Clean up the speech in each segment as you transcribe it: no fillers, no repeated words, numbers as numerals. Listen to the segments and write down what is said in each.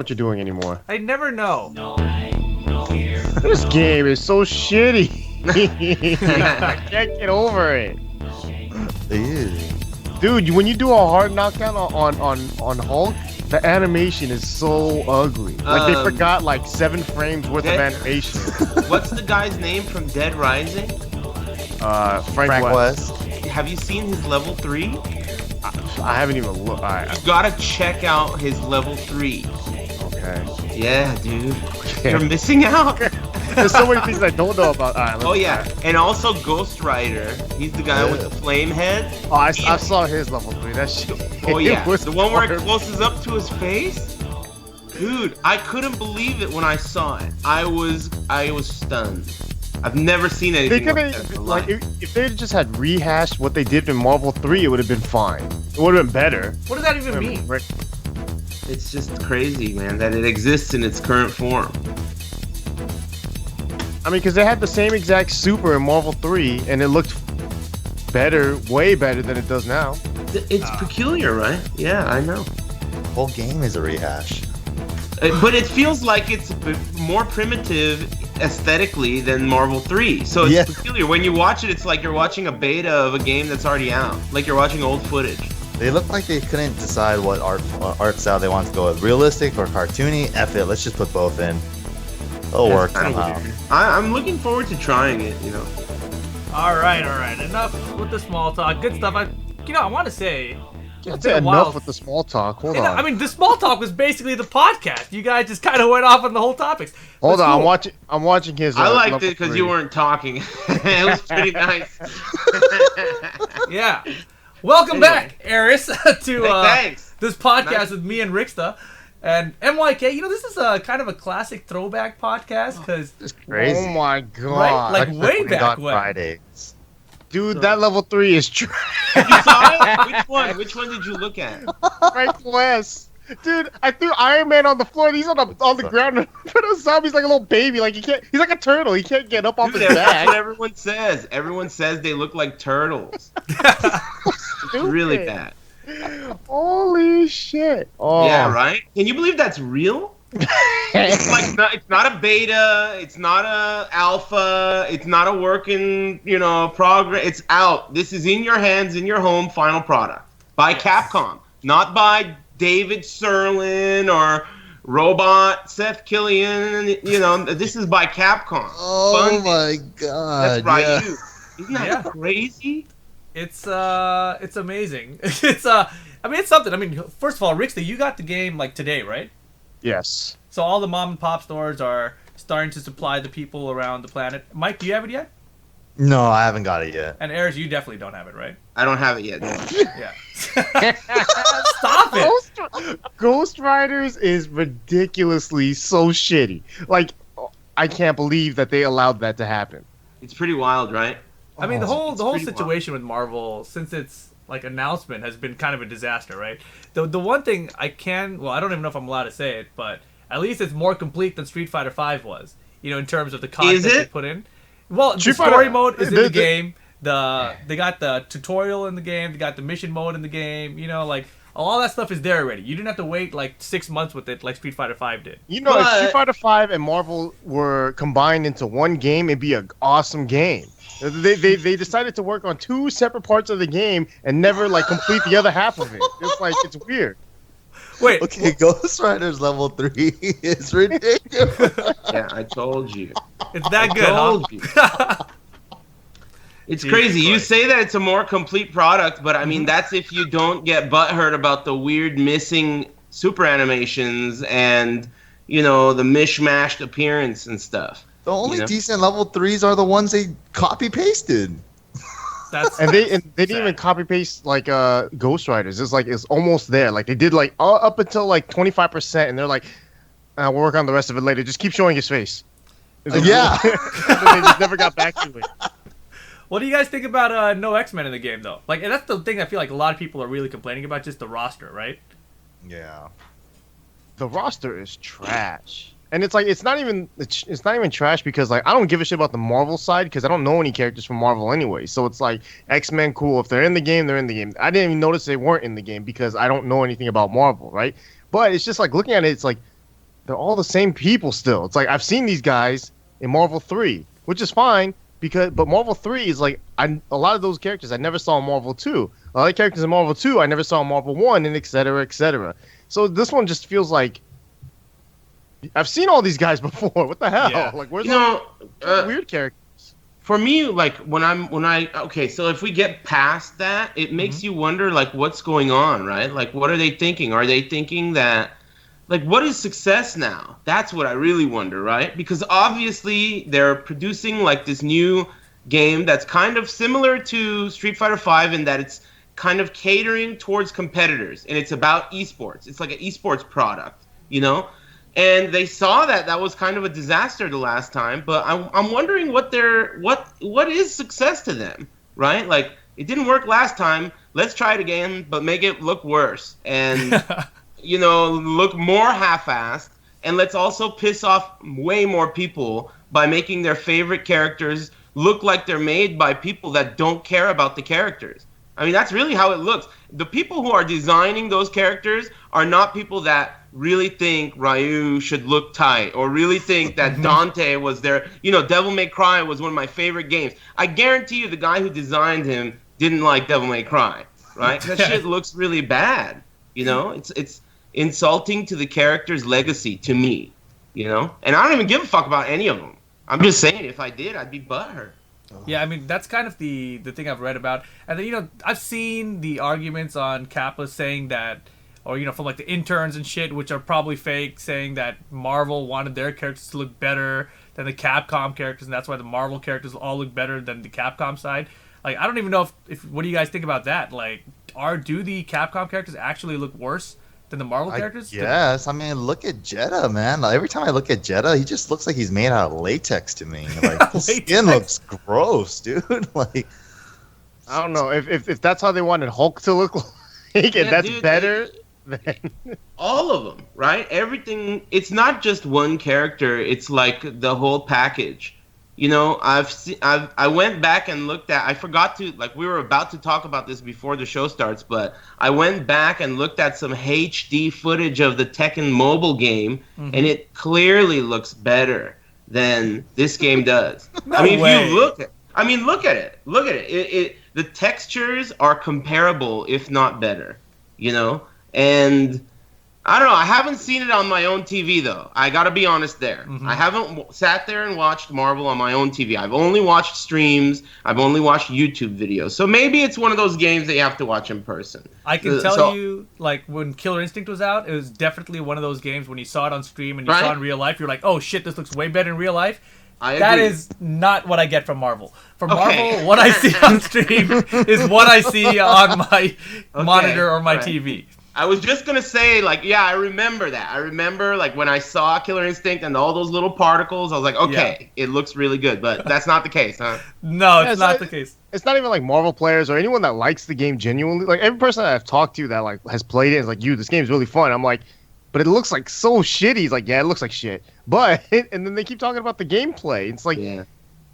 what you're doing anymore. I never know. This game is so shitty. I can't get over it. Dude, when you do a hard knockdown on Hulk, the animation is so ugly. Like they forgot like 7 frames worth of animation. What's the guy's name from Dead Rising? Frank West. Have you seen his level 3? I haven't even looked. You gotta check out his level 3. Okay. Yeah, dude. You're missing out. There's so many things I don't know about. Oh yeah, and also Ghost Rider. He's the guy with the flame head. Oh, I saw his level 3. That shit. Oh yeah, the one where it closes up to his face. Dude, I couldn't believe it when I saw it. I was stunned. I've never seen anything like that in my life. If they just had rehashed what they did in Marvel 3, it would have been fine. It would have been better. What does that even mean? It's just crazy, man, that it exists in its current form. I mean, because they had the same exact super in Marvel 3, and it looked better, way better than it does now. It's peculiar, right? Yeah, I know. The whole game is a rehash. But it feels like it's more primitive aesthetically than Marvel 3. So it's peculiar. When you watch it, it's like you're watching a beta of a game that's already out. Like you're watching old footage. They look like they couldn't decide what art style they want to go with. Realistic or cartoony? F it, let's just put both in. It'll work somehow. I'm looking forward to trying it, you know. All right. Enough with the small talk. Good stuff. I want to say. That's enough with the small talk. Hold on. I mean, the small talk was basically the podcast. You guys just kind of went off on the whole topics. Hold on, cool. I'm watching his. I liked it because you weren't talking. It was pretty nice. Yeah. Welcome back, Aris, to this podcast with me and Rickstah. And MYK, this is a kind of a classic throwback podcast because it's crazy. Oh my god! Right? Like way back when. Fridays. Dude, that level 3 is trash. You saw it? Which one? Which one did you look at? Frank West. Dude, I threw Iron Man on the floor and he's on the ground and put a zombie's like a little baby. Like he's like a turtle. He can't get up off his back. That's what everyone says. Everyone says they look like turtles. It's really bad. Holy shit. Oh. Yeah, right? Can you believe that's real? It's not a beta, it's not a alpha, it's not a working, progress. It's out. This is in your hands, in your home, final product by Capcom, not by David Serlin or Robot Seth Killian. This is by Capcom. Oh my god! That's right. Yeah. Isn't that crazy? It's amazing. It's something. I mean, first of all, Rickstah, you got the game like today, right? Yes. So all the mom and pop stores are starting to supply the people around the planet. Mike, do you have it yet? No, I haven't got it yet. And Aris, you definitely don't have it, right? I don't have it yet. No. Yeah. Stop it. Ghost Riders is ridiculously so shitty. Like, I can't believe that they allowed that to happen. It's pretty wild, right? I mean, the whole situation with Marvel, since its announcement, has been kind of a disaster, right? The one thing I don't even know if I'm allowed to say it, but at least it's more complete than Street Fighter V was, in terms of the content they put in. Well, the story mode is in the game. They got the tutorial in the game. They got the mission mode in the game. All that stuff is there already. You didn't have to wait like 6 months with it like Street Fighter V did. If Street Fighter V and Marvel were combined into one game, it'd be an awesome game. They decided to work on 2 separate parts of the game and never complete the other half of it. It's weird. Wait. Okay, Ghost Rider's level 3 is ridiculous. Yeah, I told you. It's that good, huh? You. It's crazy. You say that it's a more complete product, but I mean that's if you don't get butthurt about the weird missing super animations and the mishmashed appearance and stuff. The only decent level 3s are the ones they copy pasted. And they didn't even copy paste Ghost Riders. It's almost there. Like they did up until 25%, and they're like, we'll work on the rest of it later. Just keep showing his face. Yeah. They just never got back to it. What do you guys think about no X-Men in the game though? That's the thing I feel like a lot of people are really complaining about, just the roster, right? Yeah. The roster is trash. And it's not even trash because I don't give a shit about the Marvel side because I don't know any characters from Marvel anyway. So it's X-Men, cool. If they're in the game, they're in the game. I didn't even notice they weren't in the game because I don't know anything about Marvel, right? But it's just looking at it, it's they're all the same people still. It's like I've seen these guys in Marvel 3, which is fine but Marvel 3 is like a lot of those characters I never saw in Marvel 2. A lot of characters in Marvel 2 I never saw in Marvel 1, and et cetera, et cetera. So this one just feels like I've seen all these guys before. What the hell? Yeah. Like where's weird characters? For me, like okay, so if we get past that, it makes you wonder like what's going on, right? Like what are they thinking? Are they thinking that like what is success now? That's what I really wonder, right? Because obviously they're producing like this new game that's kind of similar to Street Fighter V in that it's kind of catering towards competitors and it's about esports. It's like an esports product, you know? And they saw that was kind of a disaster the last time, but I'm wondering what is success to them, right? Like it didn't work last time. Let's try it again, but make it look worse and you know, look more half-assed. And let's also piss off way more people by making their favorite characters look like they're made by people that don't care about the characters. I mean, that's really how it looks. The people who are designing those characters are not people that really think Ryu should look tight or really think that Dante was their, you know, Devil May Cry was one of my favorite games. I guarantee you the guy who designed him didn't like Devil May Cry, right? That shit looks really bad, you know? It's insulting to the character's legacy to me, you know? And I don't even give a fuck about any of them. I'm just saying if I did, I'd be butthurt. Yeah, I mean, that's kind of the thing I've read about. And then, you know, I've seen the arguments on Kappa saying that, or, you know, from like the interns and shit, which are probably fake, saying that Marvel wanted their characters to look better than the Capcom characters, and that's why the Marvel characters all look better than the Capcom side. Like, I don't even know if what do you guys think about that? Like, do the Capcom characters actually look worse than the Marvel characters? Yes, I mean, look at Jeddah, man. Like, every time I look at Jeddah, he just looks like he's made out of latex to me. Like, his skin looks gross, dude. Like, I don't know if that's how they wanted Hulk to look like, and that's dude, better. Then all of them, right? Everything. It's not just one character. It's like the whole package. You know, I went back and looked at. I forgot to, like, we were about to talk about this before the show starts, but I went back and looked at some HD footage of the Tekken mobile game, and it clearly looks better than this game does. No I mean, way. if you look at it. The textures are comparable, if not better. You know, and I don't know. I haven't seen it on my own TV, though. I got to be honest there. I haven't sat there and watched Marvel on my own TV. I've only watched streams. I've only watched YouTube videos. So maybe it's one of those games that you have to watch in person. I can tell you, like, when Killer Instinct was out, it was definitely one of those games when you saw it on stream and you saw it in real life, you're like, oh, shit, this looks way better in real life. That is not what I get from Marvel. From Marvel, what I see on stream is what I see on my monitor or my TV. I was just going to say, like, yeah, I remember that. I remember, like, when I saw Killer Instinct and all those little particles, I was like, okay, it looks really good. But that's not the case, huh? No, it's not the case. It's not even like Marvel players or anyone that likes the game genuinely. Like, every person that I've talked to that, like, has played it is like, this game's really fun. I'm like, but it looks like so shitty. He's like, yeah, it looks like shit. But, and then they keep talking about the gameplay. It's like,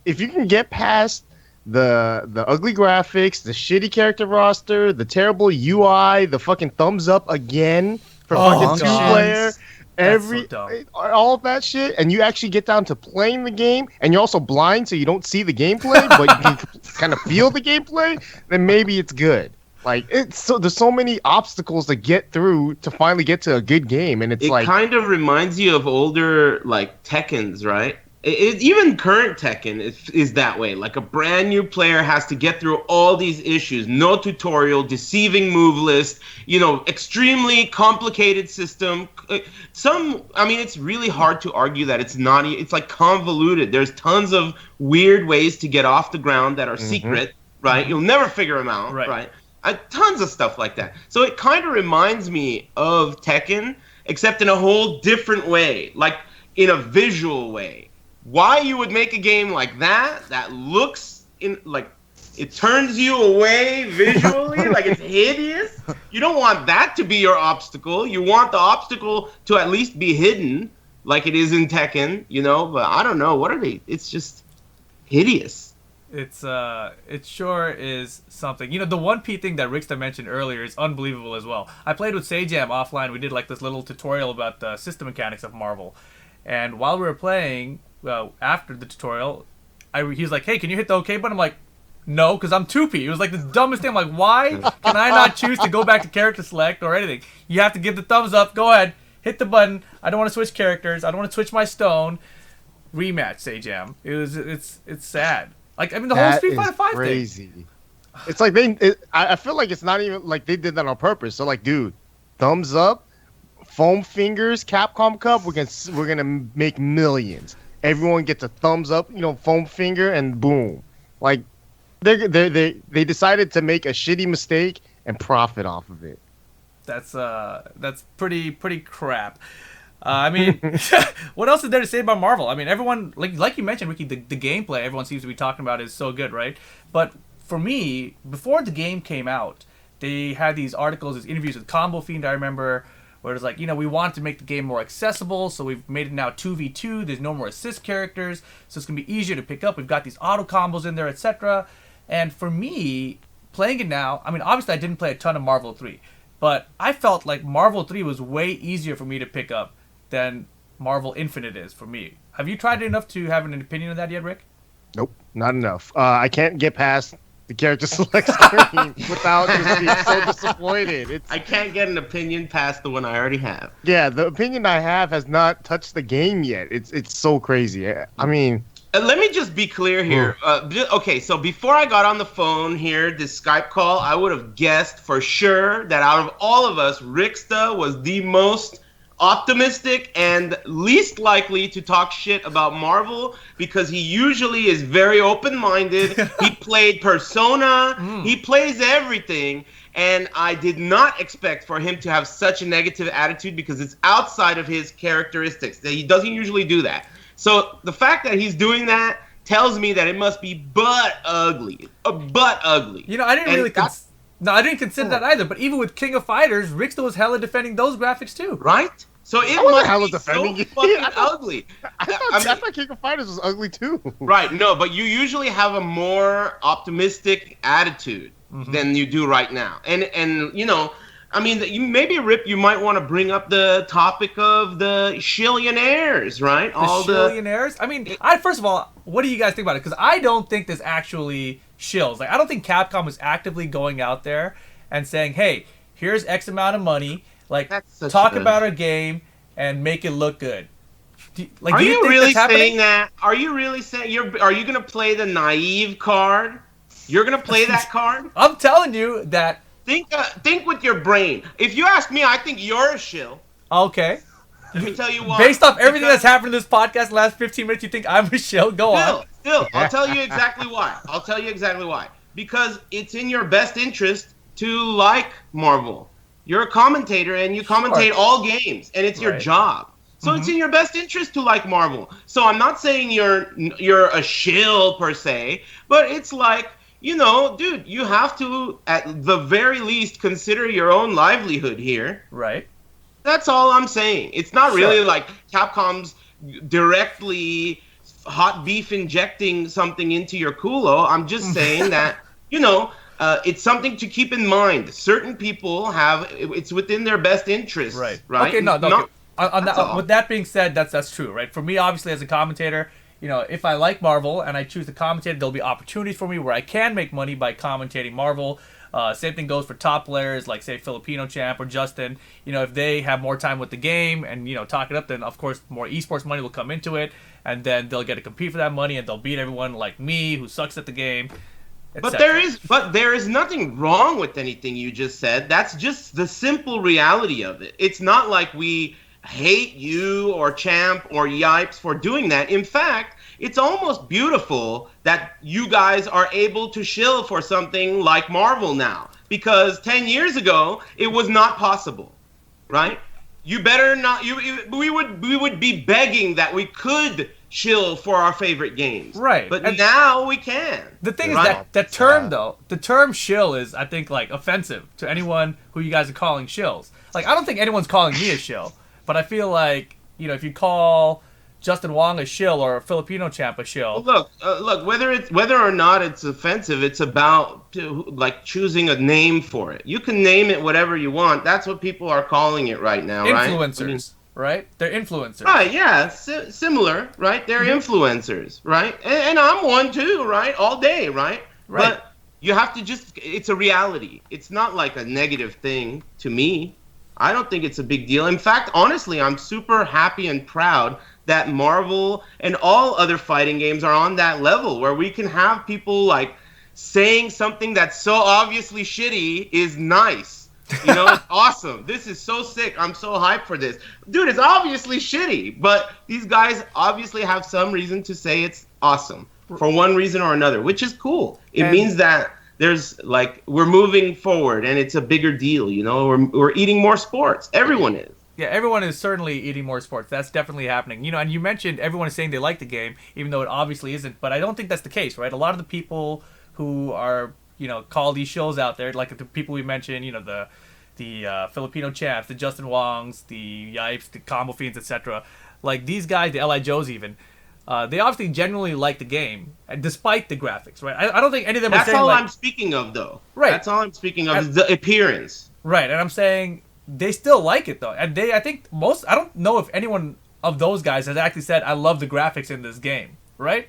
if you can get past the ugly graphics, the shitty character roster, the terrible UI, the fucking thumbs up again for fucking two-player, all of that shit, and you actually get down to playing the game, and you're also blind, so you don't see the gameplay, but you can kind of feel the gameplay, then maybe it's good. Like, there's so many obstacles to get through to finally get to a good game, and it kind of reminds you of older, like, Tekkens, right? Even current Tekken is that way. Like, a brand new player has to get through all these issues. No tutorial, deceiving move list, you know, extremely complicated system. It's really hard to argue that it's like convoluted. There's tons of weird ways to get off the ground that are secret, right? You'll never figure them out, right? Tons of stuff like that. So it kind of reminds me of Tekken, except in a whole different way, like in a visual way. Why you would make a game like that looks like it turns you away visually, like it's hideous. You don't want that to be your obstacle. You want the obstacle to at least be hidden, like it is in Tekken, you know. But I don't know. What are they? It's just hideous. It sure is something. You know, the 1P thing that Rickstah mentioned earlier is unbelievable as well. I played with Sajam offline. We did like this little tutorial about the system mechanics of Marvel. And while we were playing, after the tutorial, he was like, "Hey, can you hit the OK button?" I'm like, "No, because I'm 2P." It was like the dumbest thing. I'm like, why can I not choose to go back to character select or anything? You have to give the thumbs up. Go ahead, hit the button. I don't want to switch characters. I don't want to switch my stone. Rematch, Sajam. It's sad. Like, I mean, the whole Street Fighter 5 thing. Crazy. It's like I feel like it's not even like they did that on purpose. So like, dude, thumbs up, foam fingers, Capcom Cup. We're gonna make millions. Everyone gets a thumbs up, foam finger, and boom. Like, they decided to make a shitty mistake and profit off of it. That's pretty crap. I mean, what else is there to say about Marvel? I mean, everyone, like you mentioned, Ricky, the gameplay everyone seems to be talking about is so good, right? But for me, before the game came out, they had these articles, these interviews with Combo Fiend, I remember, where it's like, we wanted to make the game more accessible, so we've made it now 2v2, there's no more assist characters, so it's going to be easier to pick up, we've got these auto combos in there, etc. And for me, playing it now, I mean, obviously I didn't play a ton of Marvel 3, but I felt like Marvel 3 was way easier for me to pick up than Marvel Infinite is for me. Have you tried it enough to have an opinion on that yet, Rick? Nope, not enough. I can't get past the character select screen without just being so disappointed. I can't get an opinion past the one I already have. Yeah, the opinion I have has not touched the game yet. It's so crazy. I mean... let me just be clear here. Okay, so before I got on the phone here, this Skype call, I would have guessed for sure that out of all of us, Rickstah was the most optimistic and least likely to talk shit about Marvel because he usually is very open-minded. He played Persona. He plays everything. And I did not expect for him to have such a negative attitude because it's outside of his characteristics. He doesn't usually do that. So the fact that he's doing that tells me that it must be butt ugly. Butt ugly. I didn't consider that either. But even with King of Fighters, Rickstah was hella defending those graphics too. Right? So it must be so fucking ugly. I thought King of Fighters was ugly too. Right, no, but you usually have a more optimistic attitude than you do right now. And I mean, maybe, Rip, you might want to bring up the topic of the shillionaires, right? The shillionaires? I mean, first of all, what do you guys think about it? Because I don't think there's actually shills. Like, I don't think Capcom is actively going out there and saying, hey, here's X amount of money. Like, talk about our game and make it look good. Are you really saying that? Are you really saying are you gonna play the naive card? You're gonna play that card? I'm telling you that. Think with your brain. If you ask me, I think you're a shill. Okay. Let me tell you why. Based off everything that's happened in this podcast in the last 15 minutes, you think I'm a shill? Go on. Still, I'll tell you exactly why. Because it's in your best interest to like Marvel. You're a commentator and you commentate all games, and it's your job. So it's in your best interest to like Marvel. So I'm not saying you're a shill per se, but it's like, dude, you have to at the very least consider your own livelihood here. Right. That's all I'm saying. It's not really like Capcom's directly hot beef injecting something into your culo. I'm just saying that, it's something to keep in mind. Certain people it's within their best interest. Right. Okay, no. Okay. With that being said, that's true, right? For me, obviously, as a commentator, if I like Marvel and I choose to commentate, there'll be opportunities for me where I can make money by commentating Marvel. Same thing goes for top players like, say, Filipino Champ or Justin. If they have more time with the game and, talk it up, then, of course, more esports money will come into it. And then they'll get to compete for that money and they'll beat everyone like me who sucks at the game. But there is nothing wrong with anything you just said. That's just the simple reality of it. It's not like we hate you or Champ or Yipes for doing that. In fact, it's almost beautiful that you guys are able to shill for something like Marvel now. Because 10 years ago, it was not possible, right? You better not. We would be begging that we could shill for our favorite games. Right. But now we can. The thing is that term, though, the term shill is, I think, like, offensive to anyone who you guys are calling shills. Like, I don't think anyone's calling me a shill, but I feel like, if you call Justin Wong a shill or a Filipino champ a shill. Well, look. Whether or not it's offensive, it's about choosing a name for it. You can name it whatever you want. That's what people are calling it right now, right? Influencers, right? They're influencers. Right, yeah, similar, right? They're influencers, right? And I'm one too, right? All day, right? Right. But you have to it's a reality. It's not like a negative thing to me. I don't think it's a big deal. In fact, honestly, I'm super happy and proud that Marvel and all other fighting games are on that level where we can have people like saying something that's so obviously shitty is nice. You know, it's awesome. This is so sick. I'm so hyped for this. Dude, it's obviously shitty, but these guys obviously have some reason to say it's awesome for one reason or another, which is cool. It means that there's we're moving forward and it's a bigger deal, you know. We're eating more sports. Everyone is. Yeah, everyone is certainly eating more sports. That's definitely happening. You know, and you mentioned everyone is saying they like the game, even though it obviously isn't. But I don't think that's the case, right? A lot of the people who are, you know, call these shows out there, like the people we mentioned, you know, the Filipino champs, the Justin Wongs, the Yipes, the Combo Fiends, etc. Like these guys, the Li Joes even, they obviously genuinely like the game, despite the graphics, right? I don't think any of them are saying That's all like, I'm speaking of, though. Right. That's all I'm speaking of is the appearance. Right, and I'm saying they still like it though, and I think I don't know if anyone of those guys has actually said I love the graphics in this game, right?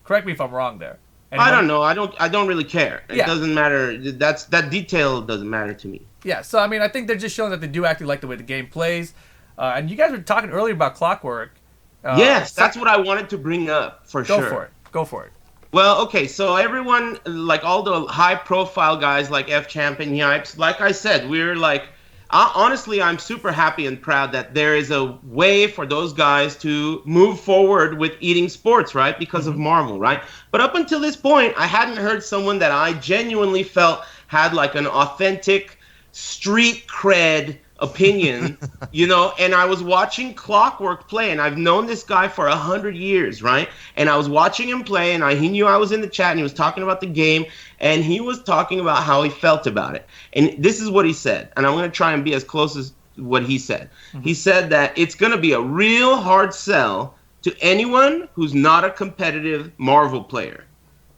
Correct me if I'm wrong there. Anyone? I don't know. I don't really care. It Yeah. doesn't matter. That detail doesn't matter to me. Yeah, so I mean, I think they're just showing that they do actually like the way the game plays. And you guys were talking earlier about Clockwork. Yes, that's what I wanted to bring up for sure. Go for it. Well, okay, so everyone, like all the high-profile guys like F-Champ and Yipes, like I said, we're like, honestly, I'm super happy and proud that there is a way for those guys to move forward with eating sports, right? Because of Marvel, right? But up until this point, I hadn't heard someone that I genuinely felt had like an authentic street cred opinion, you know, and I was watching Clockwork play, and I've known this guy for 100 years, right? And I was watching him play, and he knew I was in the chat, and he was talking about the game, and he was talking about how he felt about it. And this is what he said, and I'm going to try and be as close as what he said. He said that it's going to be a real hard sell to anyone who's not a competitive Marvel player.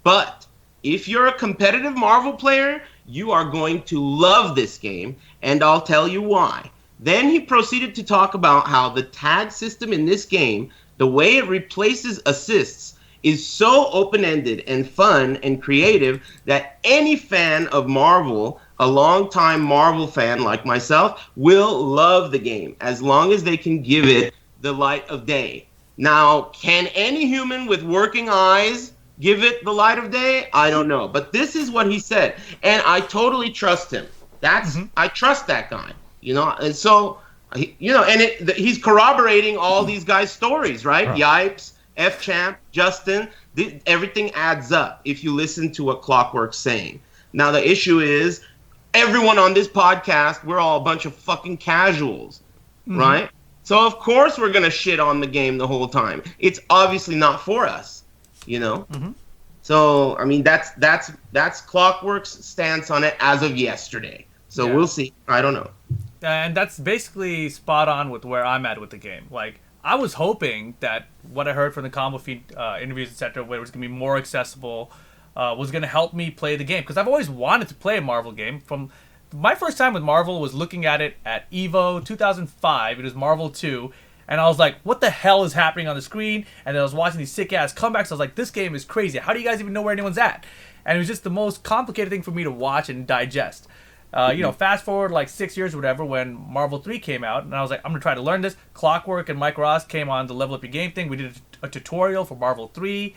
But if you're a competitive Marvel player, you are going to love this game, and I'll tell you why. Then he proceeded to talk about how the tag system in this game, the way it replaces assists, is so open-ended and fun and creative that any fan of Marvel, a longtime Marvel fan like myself, will love the game as long as they can give it the light of day. Now, can any human with working eyes give it the light of day? I don't know. But this is what he said. And I totally trust him. I trust that guy. You know, and so, you know, and he's corroborating all these guys' stories, right? Yipes, F-Champ, Justin, everything adds up if you listen to what Clockwork's saying. Now, the issue is, everyone on this podcast, we're all a bunch of fucking casuals, right? So, of course, we're going to shit on the game the whole time. It's obviously not for us. You know, so I mean that's Clockwork's stance on it as of yesterday. So we'll see. I don't know. And that's basically spot on with where I'm at with the game. Like I was hoping that what I heard from the Combo Feed interviews, etc., where it was gonna be more accessible, was gonna help me play the game because I've always wanted to play a Marvel game. From my first time with Marvel was looking at it at Evo 2005. It was Marvel 2. And I was like, what the hell is happening on the screen? And then I was watching these sick-ass comebacks. I was like, this game is crazy. How do you guys even know where anyone's at? And it was just the most complicated thing for me to watch and digest. You know, fast forward like 6 years or whatever when Marvel 3 came out. And I was like, I'm going to try to learn this. Clockwork and Mike Ross came on the Level Up Your Game thing. We did a tutorial for Marvel 3.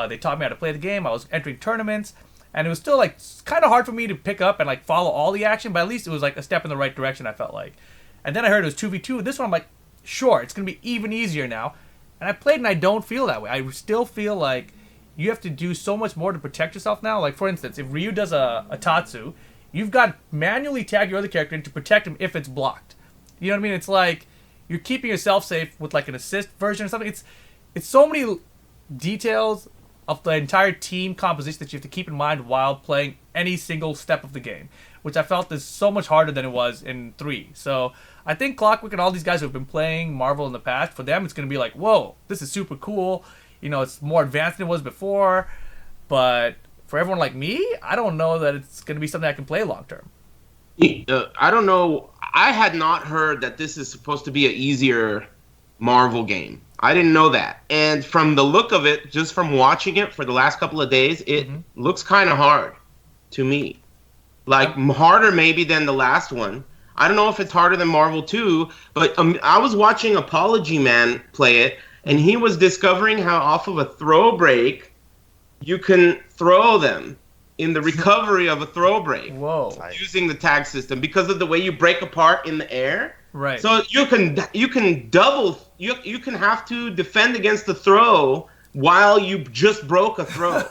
They taught me how to play the game. I was entering tournaments. And it was still like kind of hard for me to pick up and like follow all the action. But at least it was like a step in the right direction, I felt like. And then I heard it was 2v2. This one, I'm like, sure, it's going to be even easier now. And I played and I don't feel that way. I still feel like you have to do so much more to protect yourself now. Like, for instance, if Ryu does a Tatsu, you've got to manually tag your other character in to protect him if it's blocked. You know what I mean? It's like you're keeping yourself safe with like an assist version or something. It's so many details of the entire team composition that you have to keep in mind while playing any single step of the game, which I felt is so much harder than it was in 3. So I think Clockwork and all these guys who have been playing Marvel in the past, for them it's going to be like, whoa, this is super cool. You know, it's more advanced than it was before. But for everyone like me, I don't know that it's going to be something I can play long term. I don't know. I had not heard that this is supposed to be an easier Marvel game. I didn't know that. And from the look of it, just from watching it for the last couple of days, it looks kind of hard to me. Like, harder maybe than the last one. I don't know if it's harder than Marvel 2, but I was watching Apology Man play it, and he was discovering how off of a throw break, you can throw them in the recovery of a throw break. Whoa. Using the tag system because of the way you break apart in the air. Right. So you can double, you can have to defend against the throw while you just broke a throw.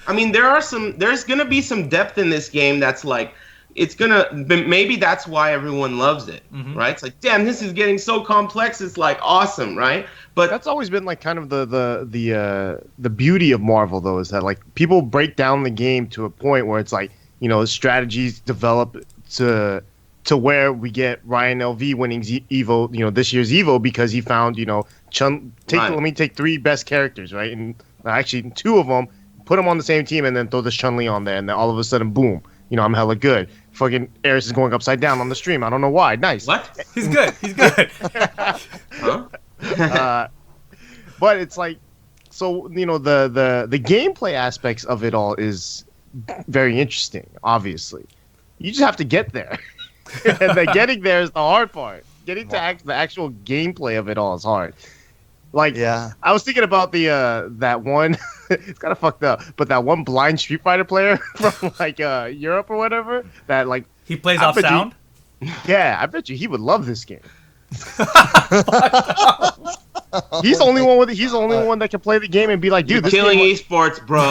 I mean, there's going to be some depth in this game that's like, maybe that's why everyone loves it, right? It's like, damn, this is getting so complex. It's like awesome, right? But that's always been like kind of the beauty of Marvel, though, is that like people break down the game to a point where it's like, you know, strategies develop to where we get Ryan LV winning Evo, you know, this year's Evo because he found, you know, let me take 3 best characters, right? And actually 2 of them, put them on the same team and then throw this Chun-Li on there, and then all of a sudden, boom, you know, I'm hella good. Fucking Aris is going upside down on the stream. I don't know why. Nice. What? He's good. He's good. Huh? But it's like, so, you know, the gameplay aspects of it all is very interesting, obviously. You just have to get there. And then getting there is the hard part. Getting to the actual gameplay of it all is hard. Like, I was thinking about that one, it's kind of fucked up, but that one blind Street Fighter player from, like, Europe or whatever, that, like... He plays off sound? Yeah, I bet you he would love this game. He's the only one that can play the game and be like, dude, You're this killing game esports, bro.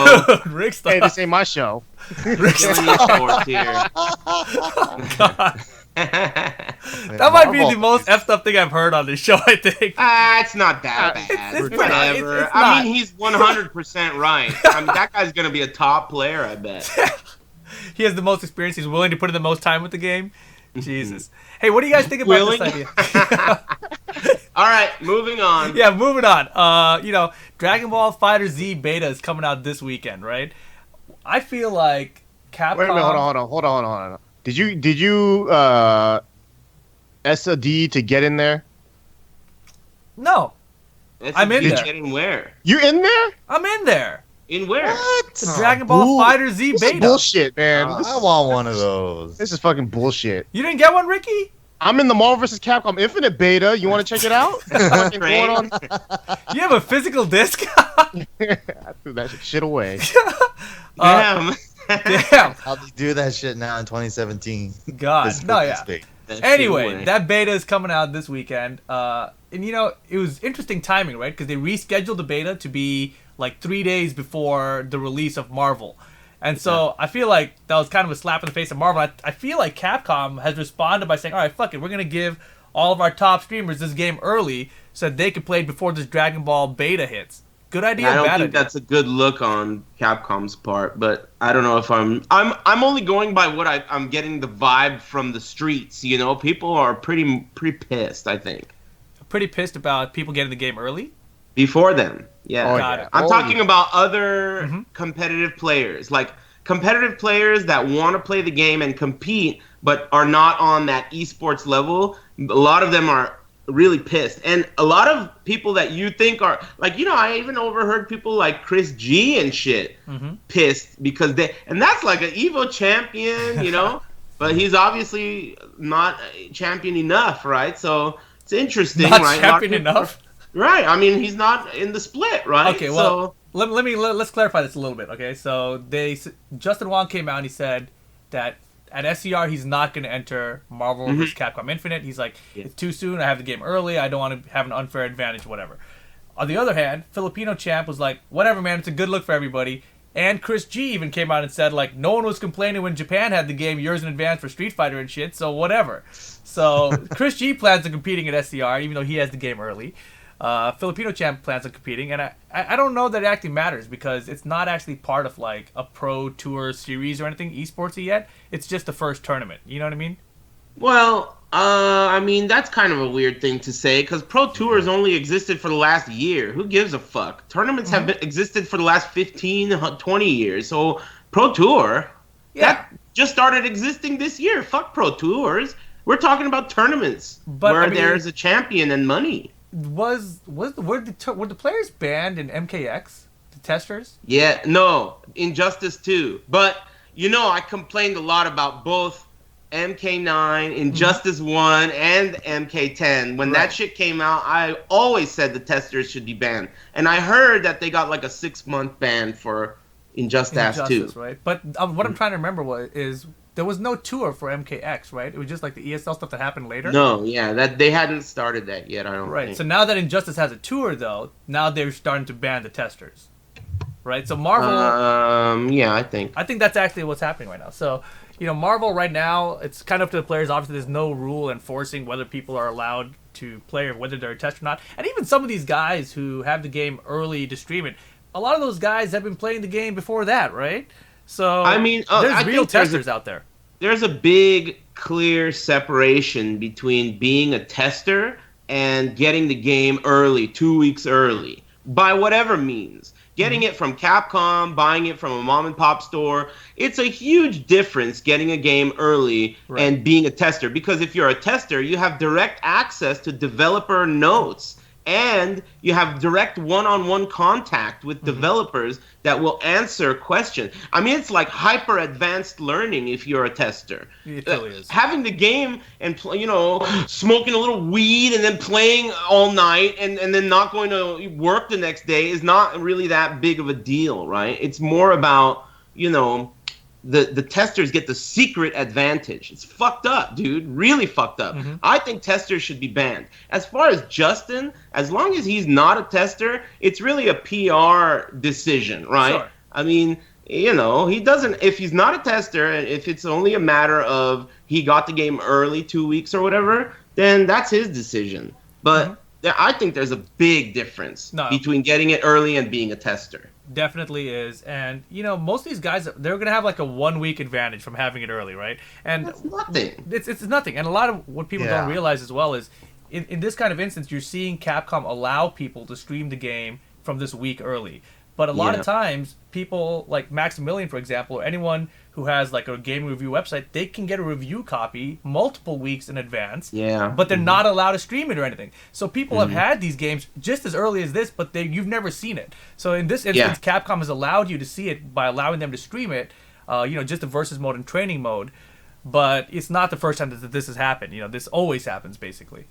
Rickstah. Hey, this ain't my show. Killing esports here. God. That might be the most effed up thing I've heard on this show, I think. It's not that bad. It's Whatever. it's I not. mean, he's 100% right. I mean, that guy's going to be a top player, I bet. He has the most experience. He's willing to put in the most time with the game. Jesus. Hey, what do you guys think about this idea? All right, moving on. Yeah, moving on. You know, Dragon Ball Fighter Z beta is coming out this weekend, right? I feel like Capcom... Wait a minute, hold on. Did you S&D to get in there? No. I'm in there. Getting where? You in there? I'm in there. In where? What? The Dragon Ball Fighter Z This beta. is bullshit, man. I want one of those. This is fucking bullshit. You didn't get one, Ricky? I'm in the Marvel vs. Capcom Infinite beta. You want to check it out? Fucking going on. You have a physical disc? I threw that shit away. Damn. Damn. How they do that shit now in 2017? God. This No, is yeah. big. Anyway, that beta is coming out this weekend. And, you know, it was interesting timing, right? Because they rescheduled the beta to be like 3 days before the release of Marvel. And so I feel like that was kind of a slap in the face of Marvel. I feel like Capcom has responded by saying, all right, fuck it, we're going to give all of our top streamers this game early so that they can play it before this Dragon Ball beta hits. Good idea, I don't bad think idea? that's a good look on Capcom's part, but I don't know if I'm only going by what I'm getting the vibe from the streets, you know? People are pretty pissed, I think. Pretty pissed about people getting the game early? Before them. Yeah. Oh, Got yeah. it. I'm Oh, talking yeah. about other competitive players, like competitive players that want to play the game and compete, but are not on that esports level. A lot of them are really pissed, and a lot of people that you think are like, you know, I even overheard people like Chris G and shit pissed because and that's like an Evo champion, you know, but he's obviously not champion enough, right? So it's interesting, Not right? champion enough? Right. I mean, he's not in the split, right? Okay, well, let's clarify this a little bit, okay? So Justin Wong came out and he said that at SCR he's not going to enter Marvel vs. Capcom Infinite. He's like, it's too soon. I have the game early. I don't want to have an unfair advantage, whatever. On the other hand, Filipino Champ was like, whatever, man. It's a good look for everybody. And Chris G even came out and said, like, no one was complaining when Japan had the game years in advance for Street Fighter and shit, so whatever. So Chris G plans on competing at SCR, even though he has the game early. Filipino Champ plans on competing, and I don't know that it actually matters because it's not actually part of like a pro tour series or anything esportsy yet. It's just the first tournament. You know what I mean? Well, I mean, that's kind of a weird thing to say because Pro Tours only existed for the last year. Who gives a fuck? Tournaments have existed for the last 15, 20 years. So Pro Tour, Yeah. that just started existing this year. Fuck Pro Tours. We're talking about tournaments But, where I mean, there's a champion and money. were the players banned in MKX? The testers? Yeah, no, Injustice 2. But, I complained a lot about both MK9, Injustice 1, and MK10. When that shit came out, I always said the testers should be banned. And I heard that they got like a 6-month ban for Injustice 2. Right? But what I'm trying to remember is there was no tour for MKX, right? It was just like the ESL stuff that happened later. No, yeah, that they hadn't started that yet, I don't Right. think. So now that Injustice has a tour, though, now they're starting to ban the testers. Right? So Marvel... yeah, I think. I think that's actually what's happening right now. So, Marvel right now, it's kind of up to the players. Obviously, there's no rule enforcing whether people are allowed to play or whether they're a tester or not. And even some of these guys who have the game early to stream it, a lot of those guys have been playing the game before that, right? So, I mean, there's I real think there's testers out there. There's a big, clear separation between being a tester and getting the game early, 2 weeks early, by whatever means. Getting it from Capcom, buying it from a mom and pop store, it's a huge difference getting a game early and being a tester. Because if you're a tester, you have direct access to developer notes and you have direct one-on-one contact with developers that will answer questions. I mean, it's like hyper advanced learning if you're a tester. It really is. Having the game and smoking a little weed and then playing all night and then not going to work the next day is not really that big of a deal, right? It's more about, the testers get the secret advantage. It's fucked up, dude. Really fucked up. I think testers should be banned. As far as Justin, as long as he's not a tester, it's really a PR decision, right? Sure. I mean, he doesn't, if he's not a tester, and if it's only a matter of he got the game early, 2 weeks or whatever, then that's his decision. But I think there's a big difference between getting it early and being a tester. Definitely is. And, most of these guys, they're going to have like a 1 week advantage from having it early, right? And that's nothing. It's nothing. And a lot of what people don't realize as well is in this kind of instance, you're seeing Capcom allow people to stream the game from this week early. But a lot of times, people like Maximilian, for example, or anyone who has like a game review website, they can get a review copy multiple weeks in advance. Yeah. But they're not allowed to stream it or anything. So people have had these games just as early as this, but you've never seen it. So in this instance, Capcom has allowed you to see it by allowing them to stream it, just the versus mode and training mode. But it's not the first time that this has happened. This always happens, basically.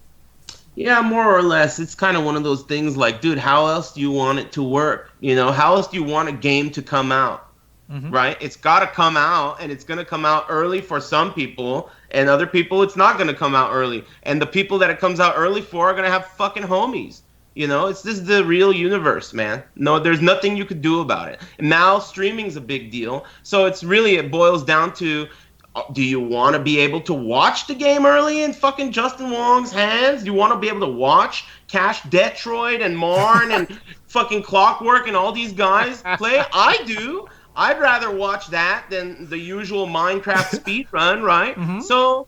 Yeah, more or less. It's kind of one of those things like, dude, how else do you want it to work? How else do you want a game to come out? Right? It's got to come out, and it's going to come out early for some people, and other people, it's not going to come out early. And the people that it comes out early for are going to have fucking homies. This is the real universe, man. No, there's nothing you could do about it. And now streaming's a big deal. So it boils down to, do you want to be able to watch the game early in fucking Justin Wong's hands? Do you want to be able to watch Cash Detroit and Marn and fucking Clockwork and all these guys play? I do. I'd rather watch that than the usual Minecraft speedrun, right? So,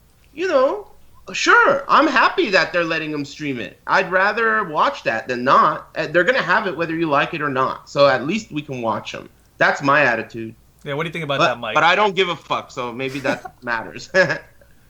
sure, I'm happy that they're letting them stream it. I'd rather watch that than not. They're going to have it whether you like it or not. So at least we can watch them. That's my attitude. Yeah, what do you think about that, Mike? But I don't give a fuck, so maybe that matters.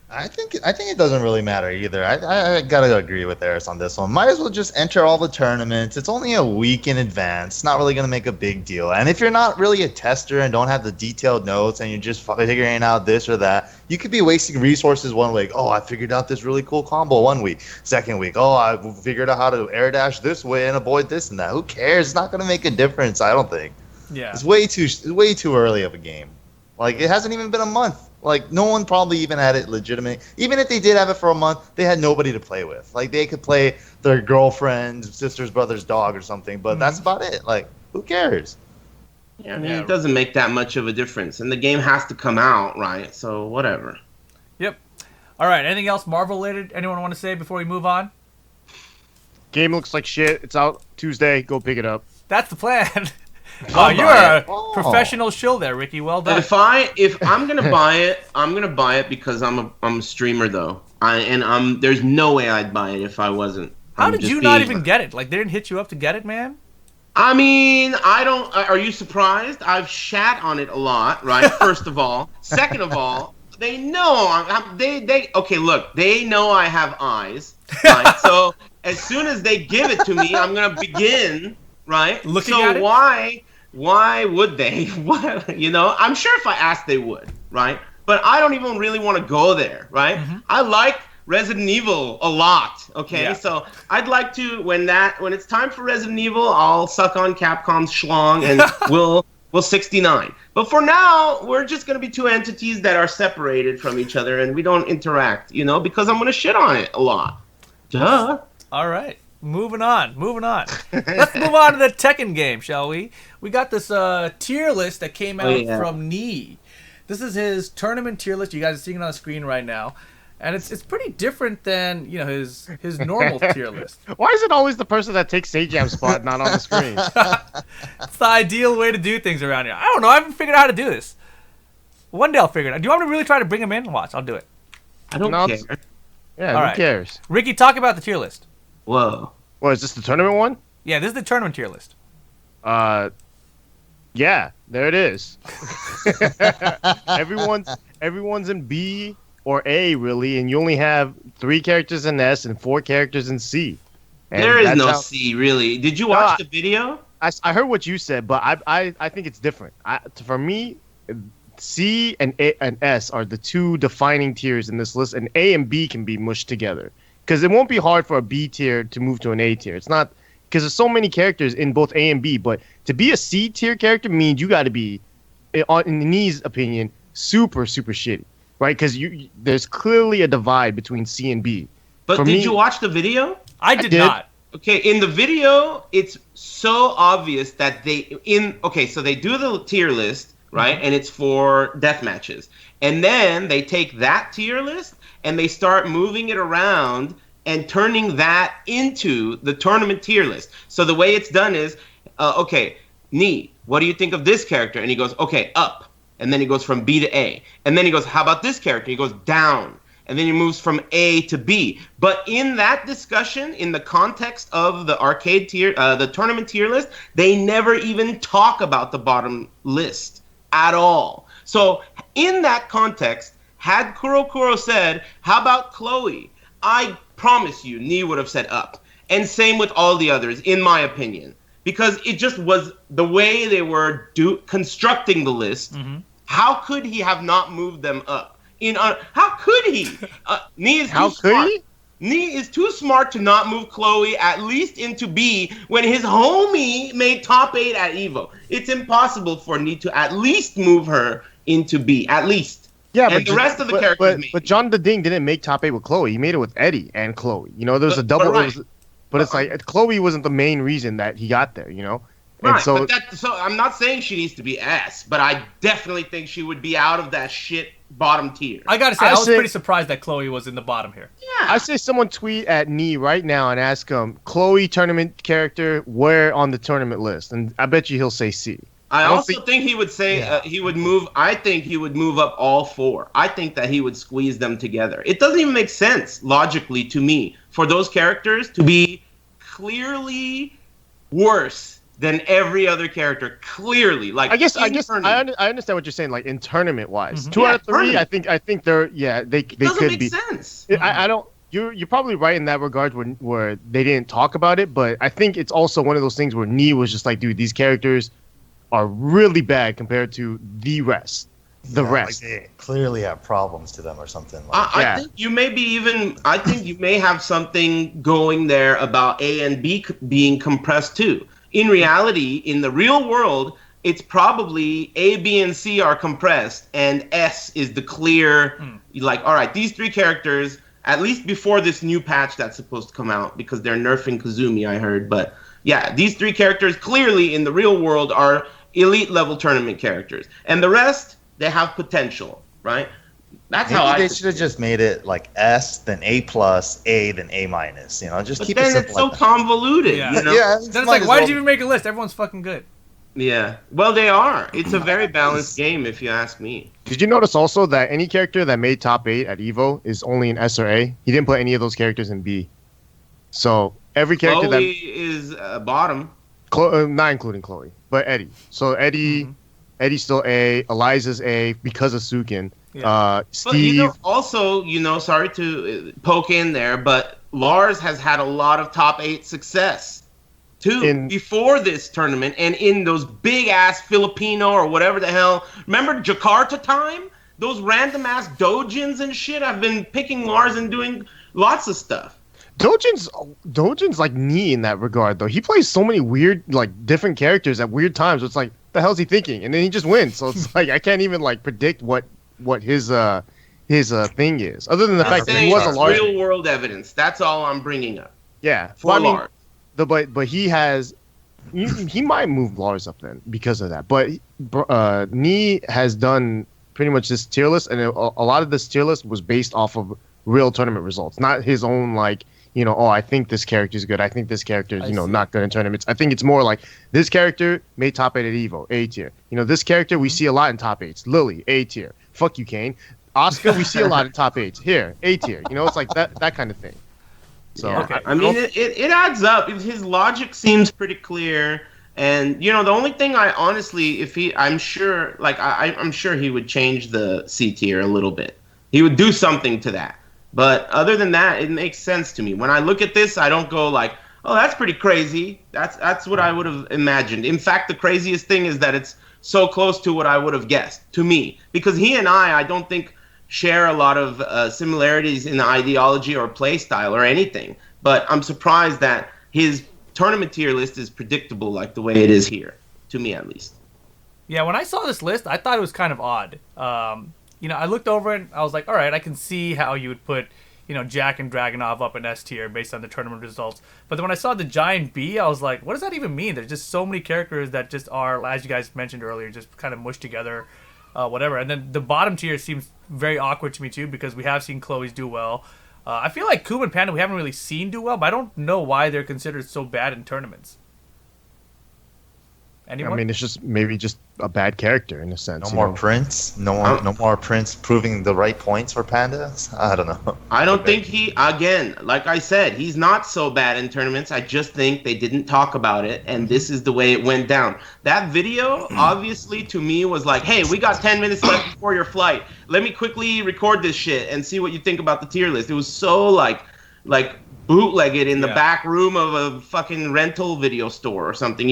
I think it doesn't really matter either. I gotta agree with Aris on this one. Might as well just enter all the tournaments. It's only a week in advance. It's not really gonna make a big deal. And if you're not really a tester and don't have the detailed notes and you're just figuring out this or that, you could be wasting resources 1 week. Oh, I figured out this really cool combo 1 week. Second week, oh, I figured out how to air dash this way and avoid this and that. Who cares? It's not gonna make a difference, I don't think. Yeah. It's way too early of a game. Like, it hasn't even been a month. Like, no one probably even had it legitimate. Even if they did have it for a month, they had nobody to play with. Like, they could play their girlfriend's sister's brother's dog or something, but that's about it. Like, who cares? Yeah, I mean, it doesn't make that much of a difference. And the game has to come out, right? So, whatever. Yep. All right, anything else Marvel-related anyone want to say before we move on? Game looks like shit. It's out Tuesday. Go pick it up. That's the plan. Wow, you are a Oh. professional shill there, Ricky. Well done. If I'm gonna buy it, I'm gonna buy it because I'm a streamer though. There's no way I'd buy it if I wasn't. How I'm did just you not being- even get it? Like, they didn't hit you up to get it, man? I mean, I don't. Are you surprised? I've shat on it a lot, right? First of all, second of all, they know. They okay. Look, they know I have eyes, right? So as soon as they give it to me, I'm gonna begin, right? Looking so at it? why would they? What, you know, I'm sure if I asked, they would, right? But I don't even really want to go there, right? Mm-hmm. I like Resident Evil a lot, okay? Yeah. So I'd like to, when it's time for Resident Evil, I'll suck on Capcom's schlong and we'll 69. But for now, we're just going to be two entities that are separated from each other and we don't interact, you know, because I'm going to shit on it a lot. Duh. All right. Moving on. Let's move on to the Tekken game, shall we? We got this tier list that came out from Knee. This is his tournament tier list. You guys are seeing it on the screen right now. And it's pretty different than, you know, his normal tier list. Why is it always the person that takes Sajam's spot not on the screen? It's the ideal way to do things around here. I don't know. I haven't figured out how to do this. One day I'll figure it out. Do you want me to really try to bring him in? Watch. I'll do it. I don't No, care. Yeah, All who right. cares? Ricky, talk about the tier list. Whoa. What, is this the tournament one? Yeah, this is the tournament tier list. Yeah, there it is. Everyone's in B or A, really, and you only have 3 characters in S and 4 characters in C. And There is that's no how- C, really. Did you watch the video? I heard what you said, but I think it's different. For me, C and A and S are the 2 defining tiers in this list, and A and B can be mushed together. Because it won't be hard for a B tier to move to an A tier. It's not, because there's so many characters in both A and B, but to be a C tier character means you got to be, in Knee's opinion, super, super shitty. Right? Because there's clearly a divide between C and B. But For did me- you watch the video? I did did. not. Okay, in the video, it's so obvious that so they do the tier list, right? And it's for death matches. And then they take that tier list and they start moving it around and turning that into the tournament tier list. So the way it's done is, Knee, what do you think of this character? And he goes, okay, up. And then he goes from B to A. And then he goes, how about this character? He goes down. And then he moves from A to B. But in that discussion, in the context of the arcade tier, the tournament tier list, they never even talk about the bottom list at all. So in that context, had Kurokuro said, how about Chloe? I promise you, Knee would have said up. And same with all the others, in my opinion. Because it just was the way they were constructing the list. Mm-hmm. How could he have not moved them up? How could he? Knee is too smart. Knee is too smart to not move Chloe at least into B when his homie made top 8 at EVO. It's impossible for Knee to at least move her into B, at least. Yeah, and but the rest of the characters but John the Ding didn't make top 8 with Chloe. He made it with Eddie and Chloe. You know, there's a double. Right. But it's like Chloe wasn't the main reason that he got there. You know. And Right, so, so I'm not saying she needs to be S, but I definitely think she would be out of that shit bottom tier. I gotta say, I was pretty surprised that Chloe was in the bottom here. Yeah. I say someone tweet at Knee right now and ask him, Chloe tournament character, where on the tournament list? And I bet you he'll say C. I also think he would say he would move. I think he would move up all 4. I think that he would squeeze them together. It doesn't even make sense logically to me for those characters to be clearly worse than every other character. Clearly, like I understand what you're saying. Like in tournament wise, Mm-hmm. 2 out of 3. Tournament. I think they're they doesn't could make be. sense. I don't. You're probably right in that regard where they didn't talk about it, but I think it's also one of those things where Knee was just like, dude, these characters are really bad compared to the rest. The rest. Like they clearly have problems to them or something. Like, I think you may be even. I think you may have something going there about A and B being compressed too. In reality, in the real world, it's probably A, B, and C are compressed, and S is the clear. Like, all right, these 3 characters, at least before this new patch that's supposed to come out, because they're nerfing Kazumi, I heard. But yeah, these 3 characters clearly in the real world are elite level tournament characters, and the rest, they have potential, right? That's how maybe I they should have just made it like S, then A plus, A, then A minus. You know, just But keep it then simple. it's so like that. convoluted. Yeah. You know? Yeah, Then it's like, why did you even make a list? Everyone's fucking good. Yeah. Well, they are. It's a very balanced game, if you ask me. Did you notice also that any character that made top 8 at Evo is only in S or A? He didn't put any of those characters in B. So every character Chloe is bottom. not including Chloe, but Eddie. So Eddie's still A. Eliza's A because of Sukin. Yeah. Steve. But also, sorry to poke in there, but Lars has had a lot of top 8 success too before this tournament and in those big ass Filipino or whatever the hell. Remember Jakarta time? Those random ass dojins and shit. I've been picking Lars and doing lots of stuff. Dojin's like knee in that regard though. He plays so many weird, like different characters at weird times. It's like, the hell's he thinking? And then he just wins. So it's like I can't even like predict what his thing is, other than the fact that he was a Lars. Real world evidence. That's all I'm bringing up. Yeah, for Lars. But he has, he might move Lars up then because of that. But Nee has done pretty much this tier list, and a lot of this tier list was based off of real tournament results, not his own like, I think this character is good. I think this character is, not good in tournaments. I think it's more like this character made top 8 at Evo, A tier. This character we see a lot in top 8s. Lily, A tier. Fuck you, Kane. Oscar, we see a lot in top 8s. Here, A tier. It's like that kind of thing. So Yeah, okay. I mean, it adds up. His logic seems pretty clear. And, the only thing I honestly, I'm sure he would change the C tier a little bit. He would do something to that. But other than that, it makes sense to me. When I look at this, I don't go like, oh, that's pretty crazy. That's what I would have imagined. In fact, the craziest thing is that it's so close to what I would have guessed, to me. Because he and I don't think, share a lot of similarities in ideology or play style or anything. But I'm surprised that his tournament tier list is predictable like the way it is here, to me at least. Yeah, when I saw this list, I thought it was kind of odd. I looked over it and I was like, all right, I can see how you would put, Jack and Dragunov up in S tier based on the tournament results. But then when I saw the Giant B, I was like, what does that even mean? There's just so many characters that just are, as you guys mentioned earlier, just kind of mushed together, whatever. And then the bottom tier seems very awkward to me too, because we have seen Chloe's do well. I feel like Kuma and Panda we haven't really seen do well, but I don't know why they're considered so bad in tournaments. Anyone? I mean, it's just maybe just a bad character in a sense. No more Prince. No more Prince proving the right points for Pandas. I don't know. I don't think like I said, he's not so bad in tournaments. I just think they didn't talk about it, and this is the way it went down. That video, obviously, to me, was like, hey, we got 10 minutes left before your flight. Let me quickly record this shit and see what you think about the tier list. It was so, like bootleg it in the back room of a fucking rental video store or something,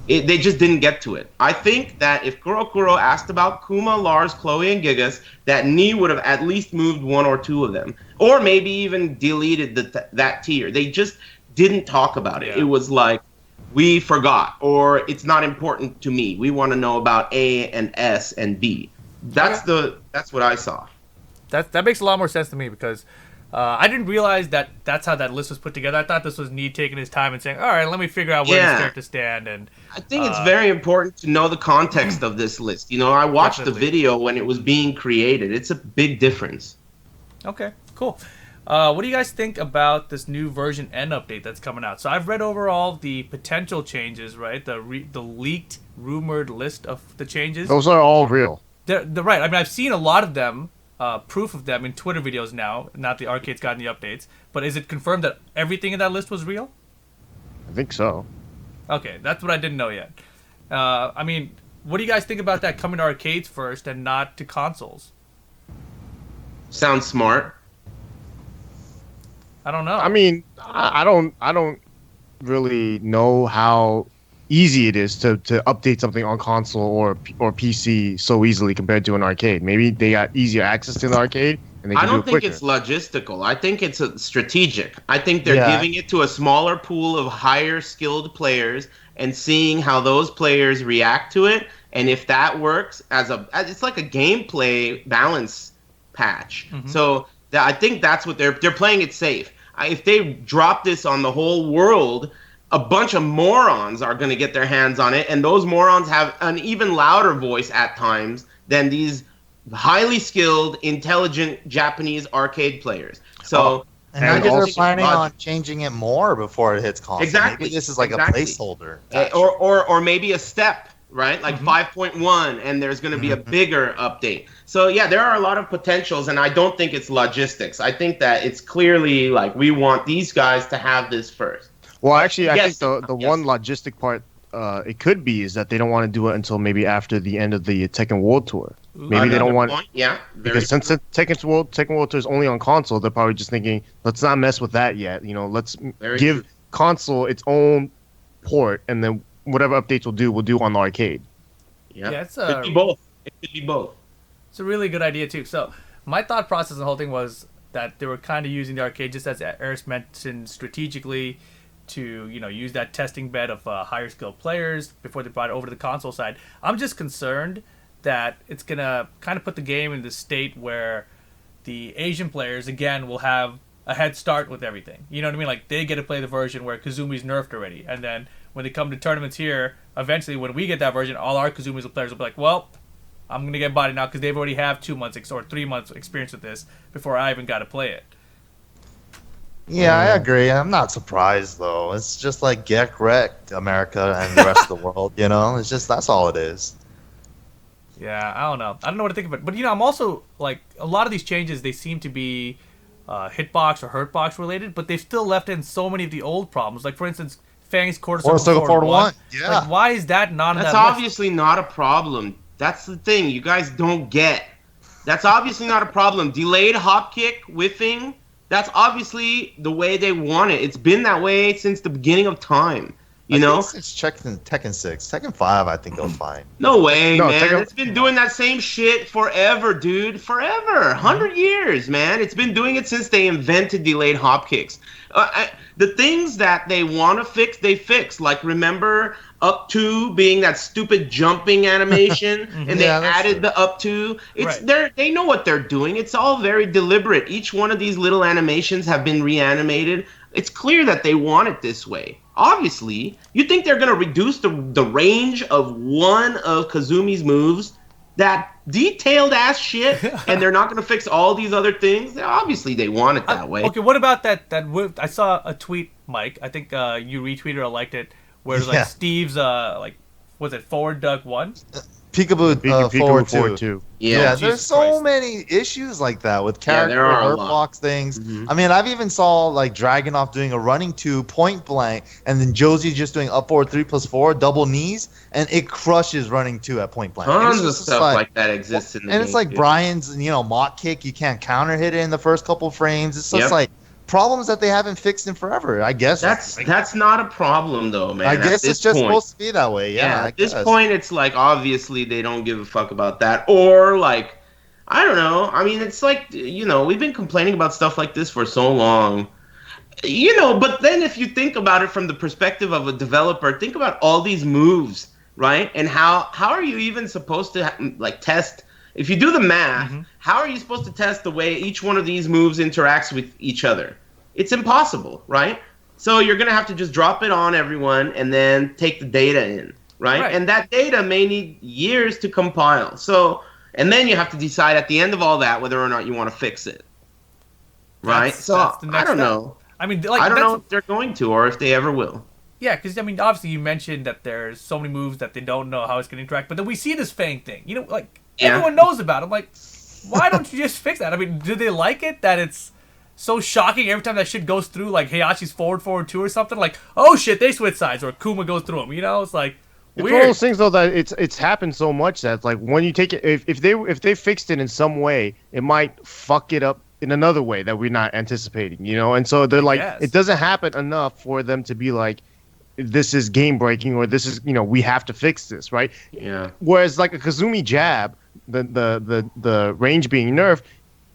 they just didn't get to it. I think that if Kurokuro asked about Kuma, Lars, Chloe, and Gigas, that Nee would have at least moved one or two of them. Or maybe even deleted that tier. They just didn't talk about it. Yeah. It was like, we forgot, or it's not important to me. We want to know about A and S and B. That's what I saw. That makes a lot more sense to me, because I didn't realize that's how that list was put together. I thought this was Nee taking his time and saying, all right, let me figure out where these characters stand. And I think it's very important to know the context of this list. I watched the video when it was being created. It's a big difference. Okay, cool. What do you guys think about this new version N update that's coming out? So I've read over all the potential changes, right? The leaked, rumored list of the changes. Those are all real. They're right. I mean, I've seen a lot of them. Proof of them in Twitter videos now, not the arcade's gotten the updates. But is it confirmed that everything in that list was real? I think so. Okay, that's what I didn't know yet. I mean, what do you guys think about that coming to arcades first and not to consoles? Sounds smart. I don't know. I mean, I don't really know how easy it is to update something on console or PC so easily compared to an arcade. Maybe they got easier access to the arcade and they can do it quicker. I don't think it's logistical. I think it's strategic. I think they're giving it to a smaller pool of higher skilled players and seeing how those players react to it. And if that works it's like a gameplay balance patch. Mm-hmm. So I think that's what they're playing it safe. If they drop this on the whole world, a bunch of morons are going to get their hands on it, and those morons have an even louder voice at times than these highly skilled, intelligent Japanese arcade players. So And And maybe they're also- planning on changing it more before it hits console. Exactly. Maybe this is like Exactly. a placeholder. Or maybe a step, right? Like 5.1, and there's going to be a bigger update. So yeah, there are a lot of potentials, and I don't think it's logistics. I think that it's clearly like we want these guys to have this first. Well, actually, I Yes. think the Yes. one logistic part it could be is that they don't want to do it until maybe after the end of the Tekken World Tour. Maybe they don't want Point. Yeah, because since the Tekken World Tour is only on console, they're probably just thinking, let's not mess with that yet. You know, let's Very give true. console its own port, and then whatever updates we'll do on the arcade. Yeah, Yeah, it's could be both. It could be both. It's a really good idea too. So my thought process of the whole thing was that they were kind of using the arcade, just as Aris mentioned, strategically to use that testing bed of higher skilled players before they brought it over to the console side. I'm just concerned that it's gonna kind of put the game in the state where the Asian players again will have a head start with everything. You know what I mean? Like they get to play the version where Kazumi's nerfed already, and then when they come to tournaments here, eventually when we get that version, all our Kazumi's players will be like, well, I'm going to get bodied now because they've already have 2 months or 3 months experience with this before I even got to play it. Yeah, I agree. I'm not surprised though. It's just like get wrecked, America and the rest of the world. You know, it's just that's all it is. Yeah, I don't know. I don't know what to think of it. But, I'm also, like, a lot of these changes, they seem to be hitbox or hurtbox related, but they've still left in so many of the old problems. Like, for instance, Fang's quarter circle forward 1. Yeah. Like, why is that not on That's that list? obviously not a problem. That's the thing you guys don't get. That's obviously not a problem. Delayed hop kick, whiffing, that's obviously the way they want it. It's been that way since the beginning of time. You know? It's Tekken 6. Tekken 5, I think goes fine. No way, No, man. Tekken- It's been doing that same shit forever, dude. Forever. 100 years, man. It's been doing it since they invented delayed hop kicks. The things that they want to fix, they fix. Like, remember up to being that stupid jumping animation, and they Yeah, that's added true. the up to. Right. They know what they're doing. It's all very deliberate. Each one of these little animations have been reanimated. It's clear that they want it this way. Obviously, you think they're going to reduce the range of one of Kazumi's moves, that detailed ass shit, and they're not going to fix all these other things? Obviously, they want it that way. Okay, what about that whip? I saw a tweet, Mike. I think you retweeted or liked it, where it's like Yeah. Steve's, was it forward duck 1? Peekaboo, Pikachu forward forward 2. 2. Yeah, Jesus there's so Christ. many issues like that with Yeah, character there are a hurt lot. box things. Mhm. I mean, I've even saw like Dragonoff doing a running 2 point blank, and then Josie just doing up forward 3+4 double knees, and it crushes running 2 at point blank. Tons of It's just stuff like that exists in the game. and it's like dude. Brian's, mock kick. You can't counter hit it in the first couple frames. It's just Yep. like problems that they haven't fixed in forever. I guess That's not a problem, though, man. I at guess this it's just point. supposed to be that way. Yeah. I At this guess. point, it's like obviously they don't give a fuck about that, or like I don't know. I mean, it's like we've been complaining about stuff like this for so long, But then if you think about it from the perspective of a developer, think about all these moves, right? And how are you even supposed to like test? If you do the math, how are you supposed to test the way each one of these moves interacts with each other? It's impossible, right? So you're going to have to just drop it on everyone and then take the data in, right? And that data may need years to compile. So, and then you have to decide at the end of all that whether or not you want to fix it, right? That's So the next I don't step. know. I mean, like, I don't that's- know if they're going to or if they ever will. Yeah, because, I mean, obviously you mentioned that there's so many moves that they don't know how it's going to interact, but then we see this Fang thing. Everyone knows about it. I'm like, why don't you just fix that? I mean, do they like it that it's so shocking every time that shit goes through, like Heihachi's forward 2 or something? Like, oh shit, they switch sides, or Kuma goes through them, It's like, It's one of weird. those things though that it's happened so much that like when you take it, if they fixed it in some way, it might fuck it up in another way that we're not anticipating, And so they're like, Yes. it doesn't happen enough for them to be like, this is game breaking or this is we have to fix this, right? Yeah. Whereas like a Kazumi jab, the range being nerfed,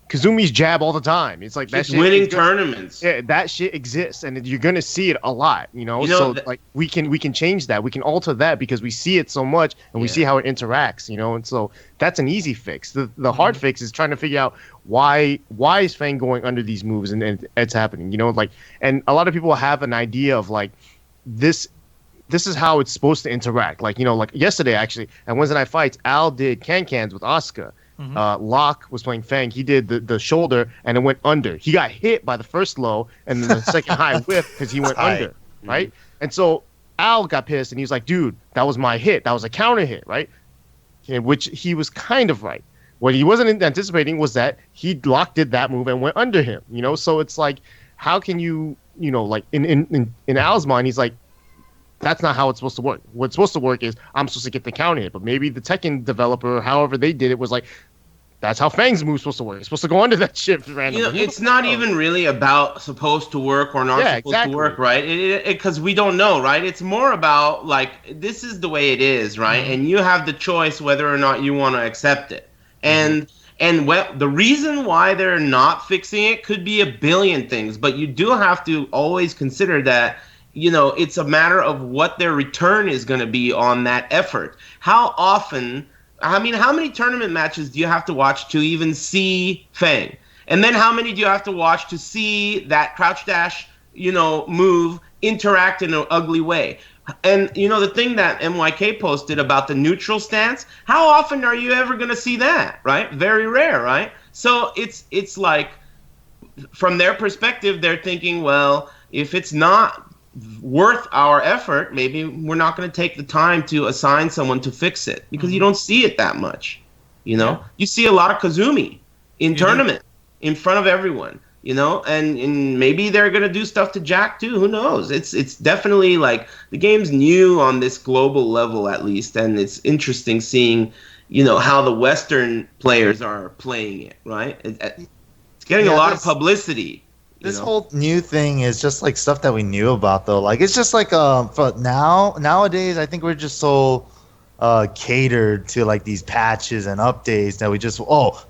Kazumi's jab all the time. It's like that Just shit winning is good. tournaments. Yeah, that shit exists, and you're gonna see it a lot, know, So that- like we can change that, we can alter that because we see it so much, and we Yeah. see how it interacts, And so that's an easy fix. The hard fix is trying to figure out why is Fang going under these moves and it's happening, And a lot of people have an idea of like this is how it's supposed to interact. Like like yesterday actually at Wednesday Night Fights, Al did can-cans with Asuka. Locke was playing Fang. He did the shoulder and it went under. He got hit by the first low and then the second high whiff because he went under, right? And so Al got pissed and he was like, dude, that was my hit. That was a counter hit, right? Which he was kind of right. What he wasn't anticipating was that Locke did that move and went under him, you know? So it's like, how can you, you know, like in Al's mind, he's like, that's not how it's supposed to work. What's supposed to work is I'm supposed to get the counter hit. But maybe the Tekken developer, however they did it, was like, that's how Fang's move's supposed to work. It's supposed to go under that shit randomly. You know, it's not even really about supposed to work or not supposed to work, right? Because we don't know, right? It's more about, like, this is the way it is, right? And you have the choice whether or not you want to accept it. And the reason why they're not fixing it could be a billion things, but you do have to always consider that, you know, it's a matter of what their return is going to be on that effort. How often, I mean, how many tournament matches do you have to watch to even see Fang? And then how many do you have to watch to see that crouch dash, you know, move interact in an ugly way? And, you know, the thing that MYK posted about the neutral stance, how often are you ever going to see that, right? Very rare, right? So it's like, from their perspective, they're thinking, well, if it's not worth our effort, maybe we're not going to take the time to assign someone to fix it, because you don't see it that much, you know? Yeah. You see a lot of Kazumi in tournament in front of everyone. You know, and maybe they're gonna do stuff to Jack too. Who knows? It's definitely like the game's new on this global level, at least, and it's interesting seeing, you know, how the Western players are playing it. Right? It's getting a lot of publicity. This whole new thing is just like stuff that we knew about, though. Like it's just like but nowadays, I think we're just so catered to like these patches and updates that we just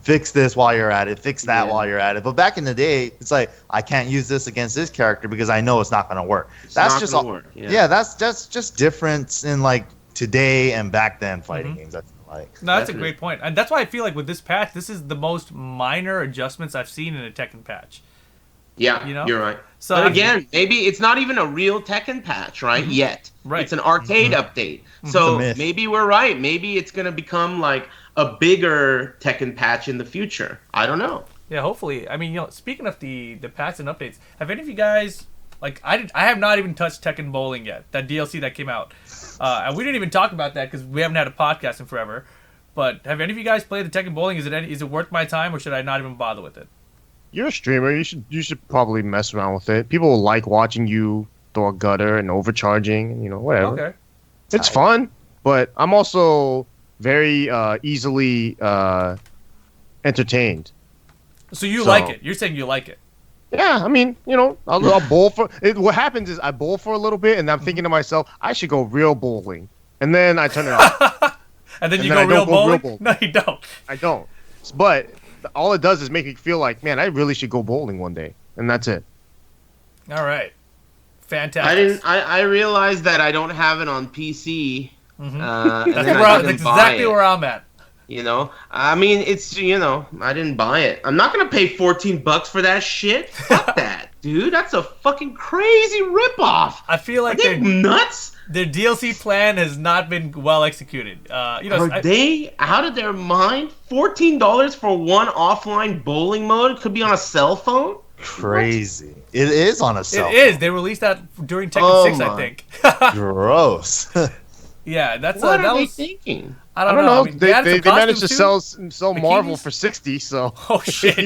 fix this while you're at it, fix that while you're at it. But back in the day, it's like I can't use this against this character because I know it's not going to work. That's just work. Yeah, that's just difference in like today and back then fighting games. I feel like. No, that's a great point, and that's why I feel like with this patch, this is the most minor adjustments I've seen in a Tekken patch. Yeah, you know? You're right. So but again, maybe it's not even a real Tekken patch, right? Yet. Right. It's an arcade update. So maybe we're right. Maybe it's going to become like a bigger Tekken patch in the future. I don't know. Yeah, hopefully. I mean, you know, speaking of the patch and updates, have any of you guys, like, I have not even touched Tekken Bowling yet, that DLC that came out. And we didn't even talk about that because we haven't had a podcast in forever. But have any of you guys played the Tekken Bowling? Is it worth my time, or should I not even bother with it? You're a streamer. You should probably mess around with it. People will like watching you throw a gutter and overcharging and, you know, whatever. Okay. It's fun, but I'm also very easily entertained. So you like it? You're saying you like it? Yeah, I mean, you know, I'll bowl for it. What happens is I bowl for a little bit, and I'm thinking to myself, I should go real bowling, and then I turn it off. and then you go real bowling? No, you don't. I don't. But all it does is make me feel like, man, I really should go bowling one day, and that's it. All right, fantastic. I realized that I don't have it on PC. That's exactly where I'm at. You know, I mean, it's, you know, I didn't buy it. I'm not gonna pay $14 for that shit. Fuck that, dude. That's a fucking crazy ripoff. I feel like they're nuts. Their DLC plan has not been well executed. You know, are they out of their mind? $14 for one offline bowling mode could be on a cell phone. Crazy. What? It is on a cell phone. It is. They released that during Tekken 6, I think. Gross. Yeah, that's what are they thinking? I don't know. I mean, they managed to sell Marvel for $60. So. Oh shit.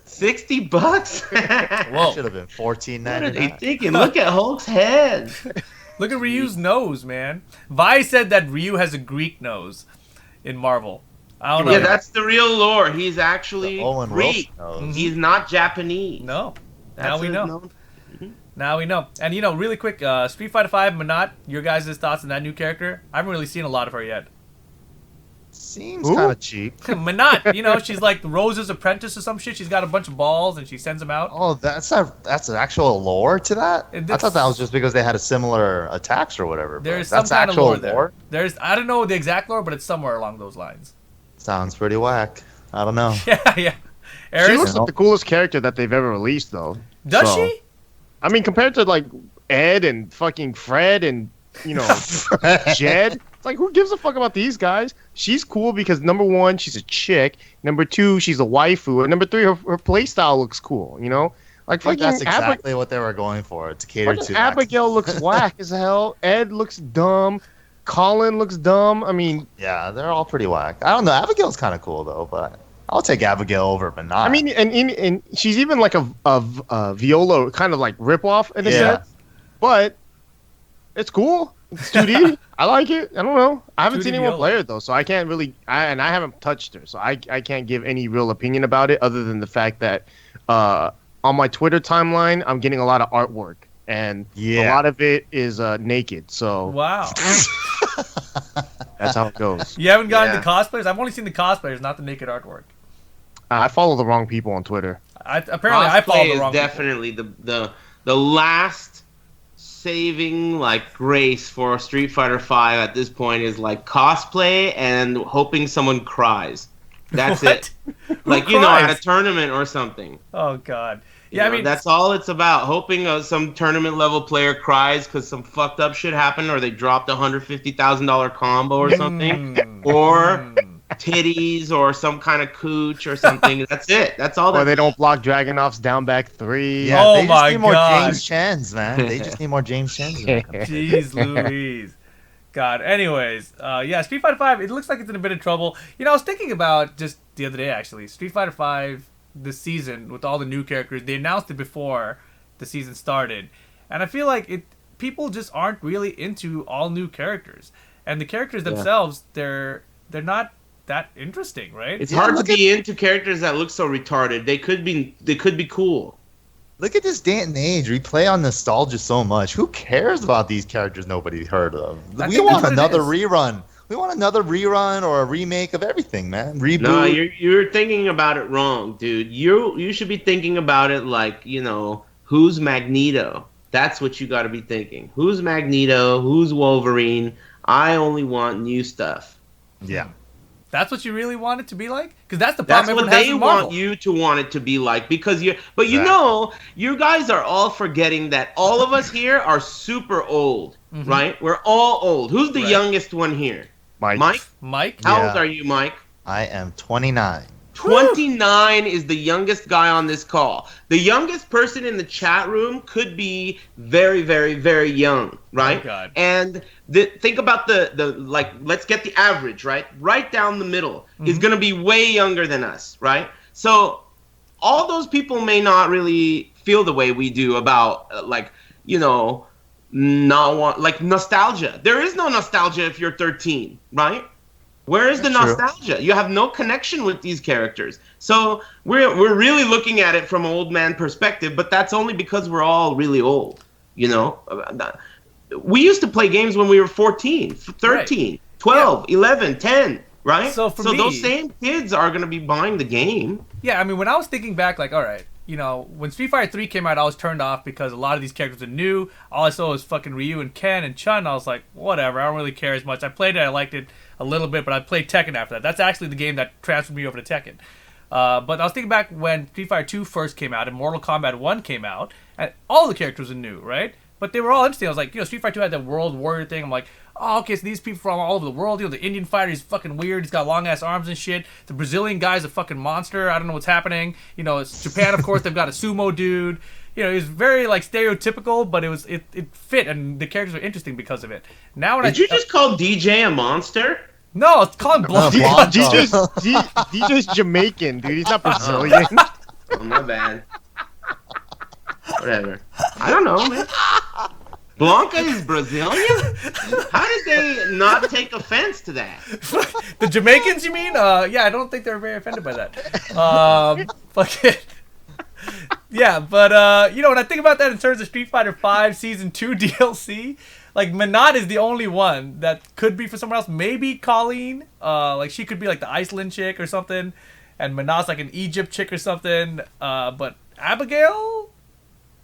$60? Whoa. Should have been $14.99. What are they thinking? Look at Hulk's head. Look at Ryu's nose, man. Vi said that Ryu has a Greek nose in Marvel. I don't know. Yeah, that's the real lore. He's actually Greek. He's not Japanese. No. Now we know. Now we know. And, you know, really quick, Street Fighter V, Manat, your guys' thoughts on that new character? I haven't really seen a lot of her yet. Seems kind of cheap. Manat, you know, she's like Rose's apprentice or some shit. She's got a bunch of balls and she sends them out. Oh, that's an actual lore to that? I thought that was just because they had a similar attacks or whatever. There's some kind of lore there. I don't know the exact lore, but it's somewhere along those lines. Sounds pretty whack. I don't know. Yeah. Aris? She looks like the coolest character that they've ever released, though. Does she? I mean, compared to like Ed and fucking Fred and, you know, Jed, It's like, who gives a fuck about these guys? She's cool because number one, she's a chick. Number two, she's a waifu. And number three, her play style looks cool. You know, like I think fucking that's exactly what they were going for, to cater fucking to. Abigail looks whack as hell. Ed looks dumb. Colin looks dumb. I mean, Yeah, they're all pretty whack. I don't know. Abigail's kind of cool though, but I'll take Abigail over Minot. I mean, and she's even like a Viola kind of like ripoff in a sense, but it's cool. It's 2D. I like it. I don't know. I haven't 2D seen anyone Viola. play it though, so I can't really. I haven't touched her, so I can't give any real opinion about it other than the fact that on my Twitter timeline, I'm getting a lot of artwork, and a lot of it is naked. So Wow. that's how it goes. You haven't gotten the cosplayers? I've only seen the cosplayers, not the naked artwork. I follow the wrong people on Twitter. Apparently, I follow Cosplay the is wrong people. definitely the last saving like grace for Street Fighter V at this point is like cosplay and hoping someone cries. That's What? it. Like Who at cries? a tournament or something. Oh God. You Yeah, I know, mean, that's all it's about. Hoping some tournament level player cries because some fucked up shit happened, or they dropped a $150,000 combo or something, or titties or some kind of cooch or something. That's it. That's all. Or That they don't block Dragonoff's down back 3. Yeah, Oh they just my need more God. James Chens, man. They just need more James Chens. Jeez Louise. God. Anyways, yeah, Street Fighter 5, it looks like it's in a bit of trouble. You know, I was thinking about just the other day, actually, Street Fighter 5 this season with all the new characters. They announced it before the season started. And I feel like people just aren't really into all new characters. And the characters themselves, they're not that interesting, right? It's Yeah, hard to look be into characters that look so retarded. They could be cool. Look at this day and age. We play on nostalgia so much. Who cares about these characters nobody heard of? I We think want that's what it another is. rerun. We want another rerun or a remake of everything, man. Reboot. No, you're thinking about it wrong, dude. You should be thinking about it like, who's Magneto? That's what you got to be thinking. Who's Magneto? Who's Wolverine? I only want new stuff. Yeah. That's what you really want it to be like? Because that's the That's problem what everyone has they with Marvel. want you to want it to be like, because you Exactly. you guys are all forgetting that all of us here are super old, right? We're all old. Who's the Right. youngest one here? Mike. Mike? How Yeah. old are you, Mike? I am 29. 29 is the youngest guy on this call. The youngest person in the chat room could be very, very, very young, right? Oh, God. And think about the like, let's get the average, right? Right down the middle is going to be way younger than us, right? So all those people may not really feel the way we do about, not want, like, nostalgia. There is no nostalgia if you're 13, right? Where is the True. nostalgia? You have no connection with these characters. So we're really looking at it from an old man perspective, but that's only because we're all really old, We used to play games when we were 14, 13, 12, 11, 10, right? So for me- those same kids are going to be buying the game. Yeah, I mean, when I was thinking back, like, all right, when Street Fighter 3 came out, I was turned off because a lot of these characters are new. All I saw was fucking Ryu and Ken and Chun. I was like, whatever, I don't really care as much. I played it, I liked it a little bit, but I played Tekken after that. That's actually the game that transferred me over to Tekken. But I was thinking back when Street Fighter 2 first came out and Mortal Kombat 1 came out, and all the characters were new, right? But they were all interesting. I was like, Street Fighter 2 had that World Warrior thing. I'm like, oh, okay, so these people from all over the world. The Indian fighter is fucking weird. He's got long-ass arms and shit. The Brazilian guy's a fucking monster. I don't know what's happening. It's Japan, of course, they've got a sumo dude. It was very, like, stereotypical, but it fit, and the characters were interesting because of it. Now when Did you just call DJ a monster? No, it's called Blanco. Blanco. DJ's Jamaican, dude. He's not Brazilian. Oh, my bad. Whatever. I don't know, man. Blanca is Brazilian? How did they not take offense to that? The Jamaicans, you mean? Yeah, I don't think they're very offended by that. Fuck it. Yeah, but when I think about that in terms of Street Fighter V Season 2 DLC, like, Minot is the only one that could be for someone else. Maybe Colleen, like, she could be like the Iceland chick or something, and Minot's like an Egypt chick or something. But Abigail,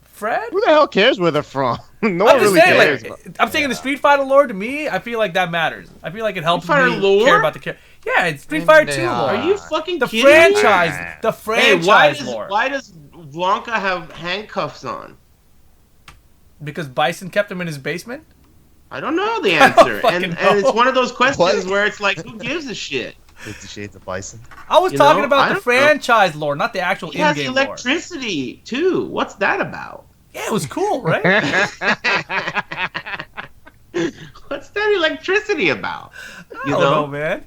Fred. Who the hell cares where they're from? No I'm one just really saying, cares. like, I'm saying in the Street Fighter lore, to me, I feel like that matters. I feel like it helps Street Fighter me lore? care about the character. Yeah, it's Street Fighter 2 lore. Are you fucking The kidding me? franchise, the Hey, franchise lore. why does Blanca have handcuffs on? Because Bison kept him in his basement. I don't know the answer, fucking and know. it's one of those questions What? where it's like, who gives a shit? 50 Shades of Bison. I was You talking know, I about the don't know. franchise lore, not the actual He has in-game lore. electricity too. What's that about? Yeah, it was cool, right? What's that electricity about? I don't know, man.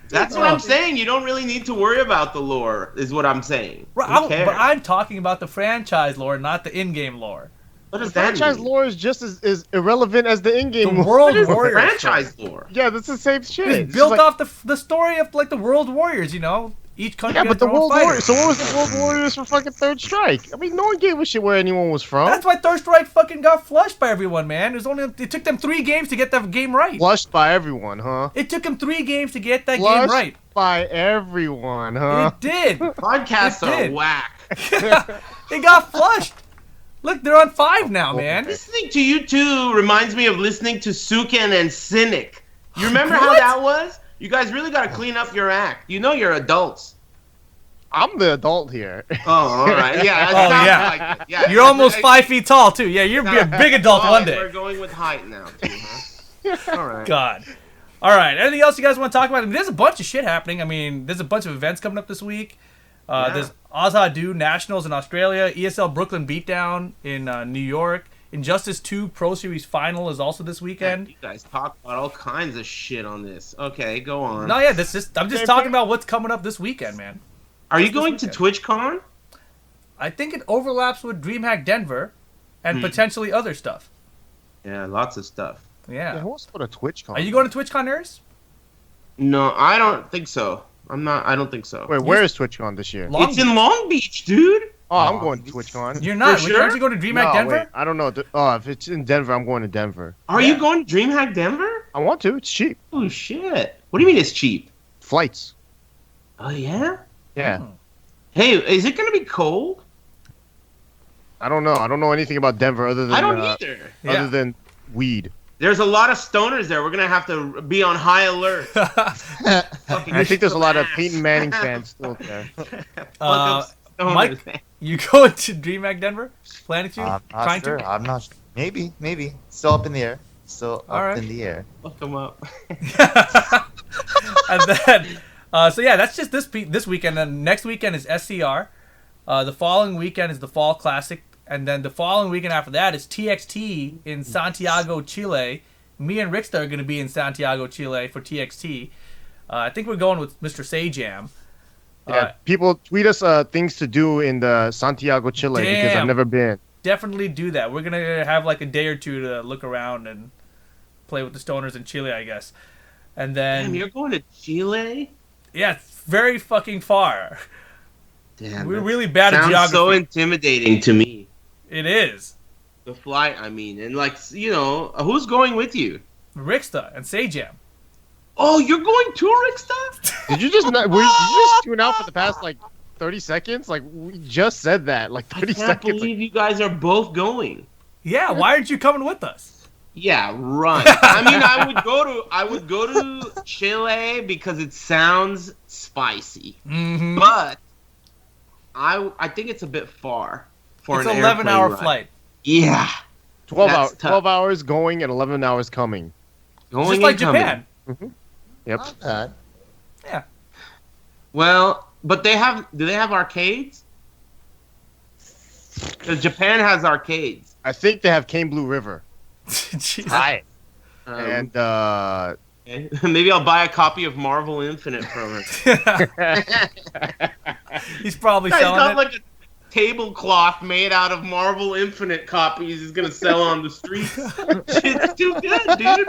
That's what I'm saying. You don't really need to worry about the lore, is what I'm saying. Right, Who cares? but I'm talking about the franchise lore, not the in-game lore. What The does that franchise mean? lore is just as irrelevant as the in-game The lore. World What is Warriors. franchise lore? Yeah, that's the same shit. It's It's built just like- off the story of like the World Warriors, you know? Each country Yeah, has but the their own World fighter. Warriors. So what was the World Warriors for fucking Third Strike? I mean, no one gave a shit where anyone was from. That's why Third Strike fucking got flushed by everyone, man. It took them 3 games to get that game right. Flushed by everyone, huh? It took them 3 games to get that game Flushed right. by everyone, huh? It did. Podcasts It are did. whack. It got flushed. Look, they're on 5 now, man. Listening to you two reminds me of listening to Sukin and Cynic. You remember how What? that was? You guys really got to clean up your act. You know you're adults. I'm the adult here. Oh, all right. Yeah. it Oh, sounds yeah. like it. Yeah. You're almost 5 feet tall, too. Yeah, you'll be a big adult Oh, one We're day. going with height now, too, huh? All right. God. All right. Anything else you guys want to talk about? I mean, there's a bunch of shit happening. I mean, there's a bunch of events coming up this week. Yeah. There's Ozhadu Nationals in Australia, ESL Brooklyn Beatdown in New York, Injustice 2 Pro Series Final is also this weekend. You guys talk about all kinds of shit on this. Okay, go on. No, yeah, I'm just talking about what's coming up this weekend, man. Are you this going to weekend. TwitchCon? I think it overlaps with DreamHack Denver and potentially other stuff. Yeah, lots of stuff. Yeah, Yeah. who wants to go to TwitchCon? Are you going to TwitchCon, Aris? No, I don't think so. I don't think so. Wait, where is TwitchCon this year? Long It's in Long Beach, dude. Oh, I'm going to TwitchCon. You're not. For sure? Aren't you going to DreamHack No, Denver? wait, I don't know. Oh, if it's in Denver, I'm going to Denver. Are Yeah. you going to DreamHack Denver? I want to. It's cheap. Oh shit! What do you mean it's cheap? Flights. Oh yeah. Yeah. Oh. Hey, is it gonna be cold? I don't know. I don't know anything about Denver other than I don't either. Yeah. other than weed. There's a lot of stoners there. We're gonna have to be on high alert. Fucking I think there's a lot of ass. Peyton Manning fans still there. Stoners, Mike? man. You going to DreamHack Denver? Planning to? I'm not Trying sure. to? I'm not. Maybe. Still up in the air. Still All up right. in the air. Look them up. And then, so yeah, that's just this weekend. And next weekend is SCR. The following weekend is the Fall Classic, and then the following weekend after that is TXT in Santiago, Chile. Me and Rickstah are going to be in Santiago, Chile for TXT. I think we're going with Mr. Sajam. Yeah, people tweet us things to do in the Santiago, Chile because Damn. I've never been. Definitely do that. We're gonna have like a day or two to look around and play with the stoners in Chile, I guess. And then, Damn, you're going to Chile? yeah, it's very fucking far. Damn, We're that really bad at sounds geography. so intimidating to me. It is. The flight, I mean, and like, you know, who's going with you? Rickstah and Sajam. Oh, you're going to Rickstah? Did you just not, did you just tune out for the past like 30 seconds? Like we just said that like I 30 can't seconds. believe you guys are both going. Yeah, why aren't you coming with us? Yeah, run. I mean, I would go to Chile because it sounds spicy, Mm-hmm. but I think it's a bit far for It's an an 11-hour airplane ride. flight. Yeah, 12 That's hours, tough. 12 hours going and 11 hours coming. going Just like and coming. Japan. Yep. Not bad. Yeah. Well, but do they have arcades? Because Japan has arcades. I think they have Cane Blue River. Jeez. Right. Um, And okay. Maybe I'll buy a copy of Marvel Infinite from her. He's probably Guy's selling got it. like a tablecloth made out of Marvel Infinite copies. He's gonna sell on the streets. Shit's too good, dude.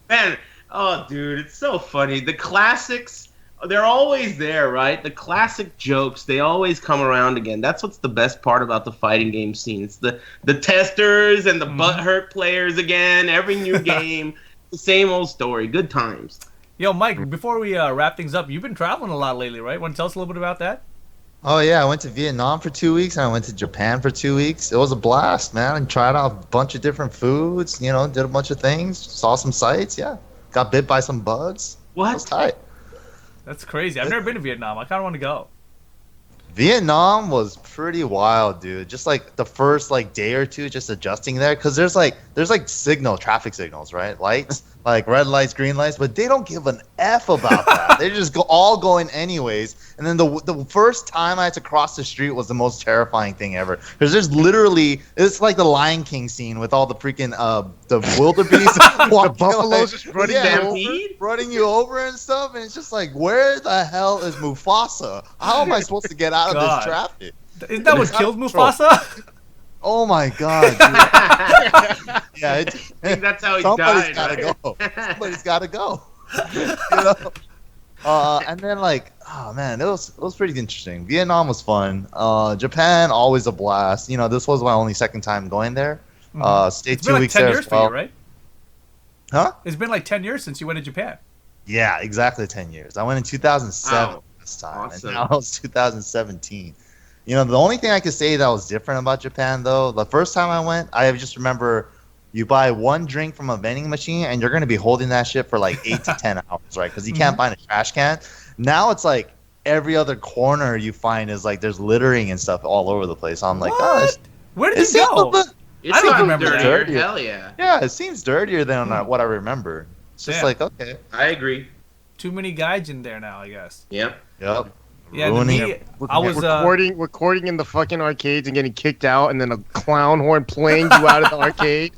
Man, oh, dude, it's so funny. The classics, they're always there, right? The classic jokes, they always come around again. That's what's the best part about the fighting game scene. It's the testers and the butthurt players again. Every new game, the same old story. Good times. Yo, Mike, before we wrap things up, you've been traveling a lot lately, right? Want to tell us a little bit about that? Oh yeah, I went to Vietnam for 2 weeks and I went to Japan for 2 weeks. It was a blast, man. I tried out a bunch of different foods, you know, did a bunch of things, saw some sights, yeah. Got bit by some bugs. It was What? tight. That's crazy. I've never been to Vietnam. I kind of want to go. Vietnam was pretty wild, dude. Just like the first like day or two, just adjusting there, because there's there's like traffic signals, right? Lights, like red lights, green lights, but they don't give an F about that. They just all going anyways. And then the first time I had to cross the street was the most terrifying thing ever. Because there's literally, it's like the Lion King scene with all the freaking the wildebeest, The buffaloes just running running you over and stuff. And it's just like, where the hell is Mufasa? How am I supposed to get out of this traffic? Isn't that what killed Mufasa? Oh my god, dude. Yeah, I think that's how he somebody's died. gotta Right? go. Somebody's gotta go. You know? And then like, oh man, it was pretty interesting. Vietnam was fun. Japan, always a blast. You know, this was my only second time going there. Stayed It's 2 been like weeks 10 there years as well. for you, right? Huh? It's been like 10 years since you went to Japan. Yeah, exactly 10 years. I went in 2007 Wow. this time, Awesome. and now it's 2017. You know, the only thing I could say that was different about Japan, though, the first time I went, I just remember you buy one drink from a vending machine, and you're going to be holding that shit for like 8 to 10 hours, right? Because you can't find a trash can. Now it's like every other corner you find is like there's littering and stuff all over the place. So I'm like, oh, Where did you go? It's I don't not remember that. dirtier. Hell yeah. Yeah, it seems dirtier than what I remember. It's just Yeah. like, okay. I agree. Too many guys in there now, I guess. Yep. Yep. Yeah, Ruining me, I was recording in the fucking arcades and getting kicked out, and then a clown horn playing you out of the arcade.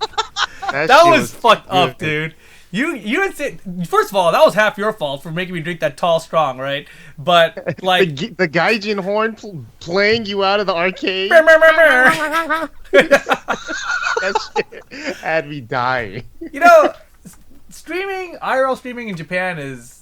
that shit was fucked good. up, dude. You had said, first of all, that was half your fault for making me drink that tall strong, right? But like the gaijin horn playing you out of the arcade. That shit had me dying. You know, IRL streaming in Japan is,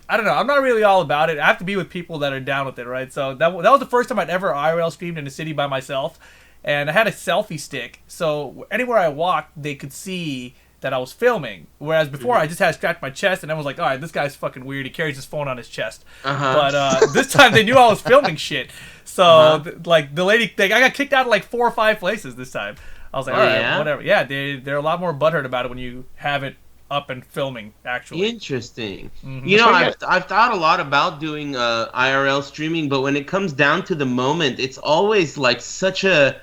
I don't know, I'm not really all about it. I have to be with people that are down with it, right? So that was the first time I'd ever IRL streamed in a city by myself, and I had a selfie stick, so anywhere I walked, they could see that I was filming. Whereas before, I just had to scratch my chest, and I was like, all right, this guy's fucking weird. He carries his phone on his chest. But this time, they knew I was filming shit. So, like, the lady, I got kicked out of like 4 or 5 places this time. I was like, all right, whatever. Yeah, they're a lot more butthurt about it when you have it up and filming, actually. Interesting. You know, I've thought a lot about doing IRL streaming, but when it comes down to the moment, it's always like such a...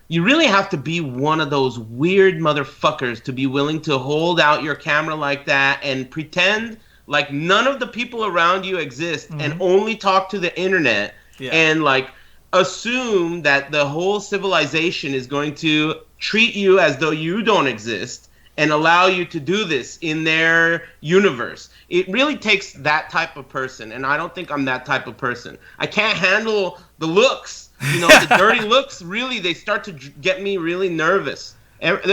You really have to be one of those weird motherfuckers to be willing to hold out your camera like that and pretend like none of the people around you exist and only talk to the internet and like assume that the whole civilization is going to treat you as though you don't exist and allow you to do this in their universe. It really takes that type of person, and I don't think I'm that type of person. I can't handle the looks. You know, the dirty looks, really, they start to get me really nervous.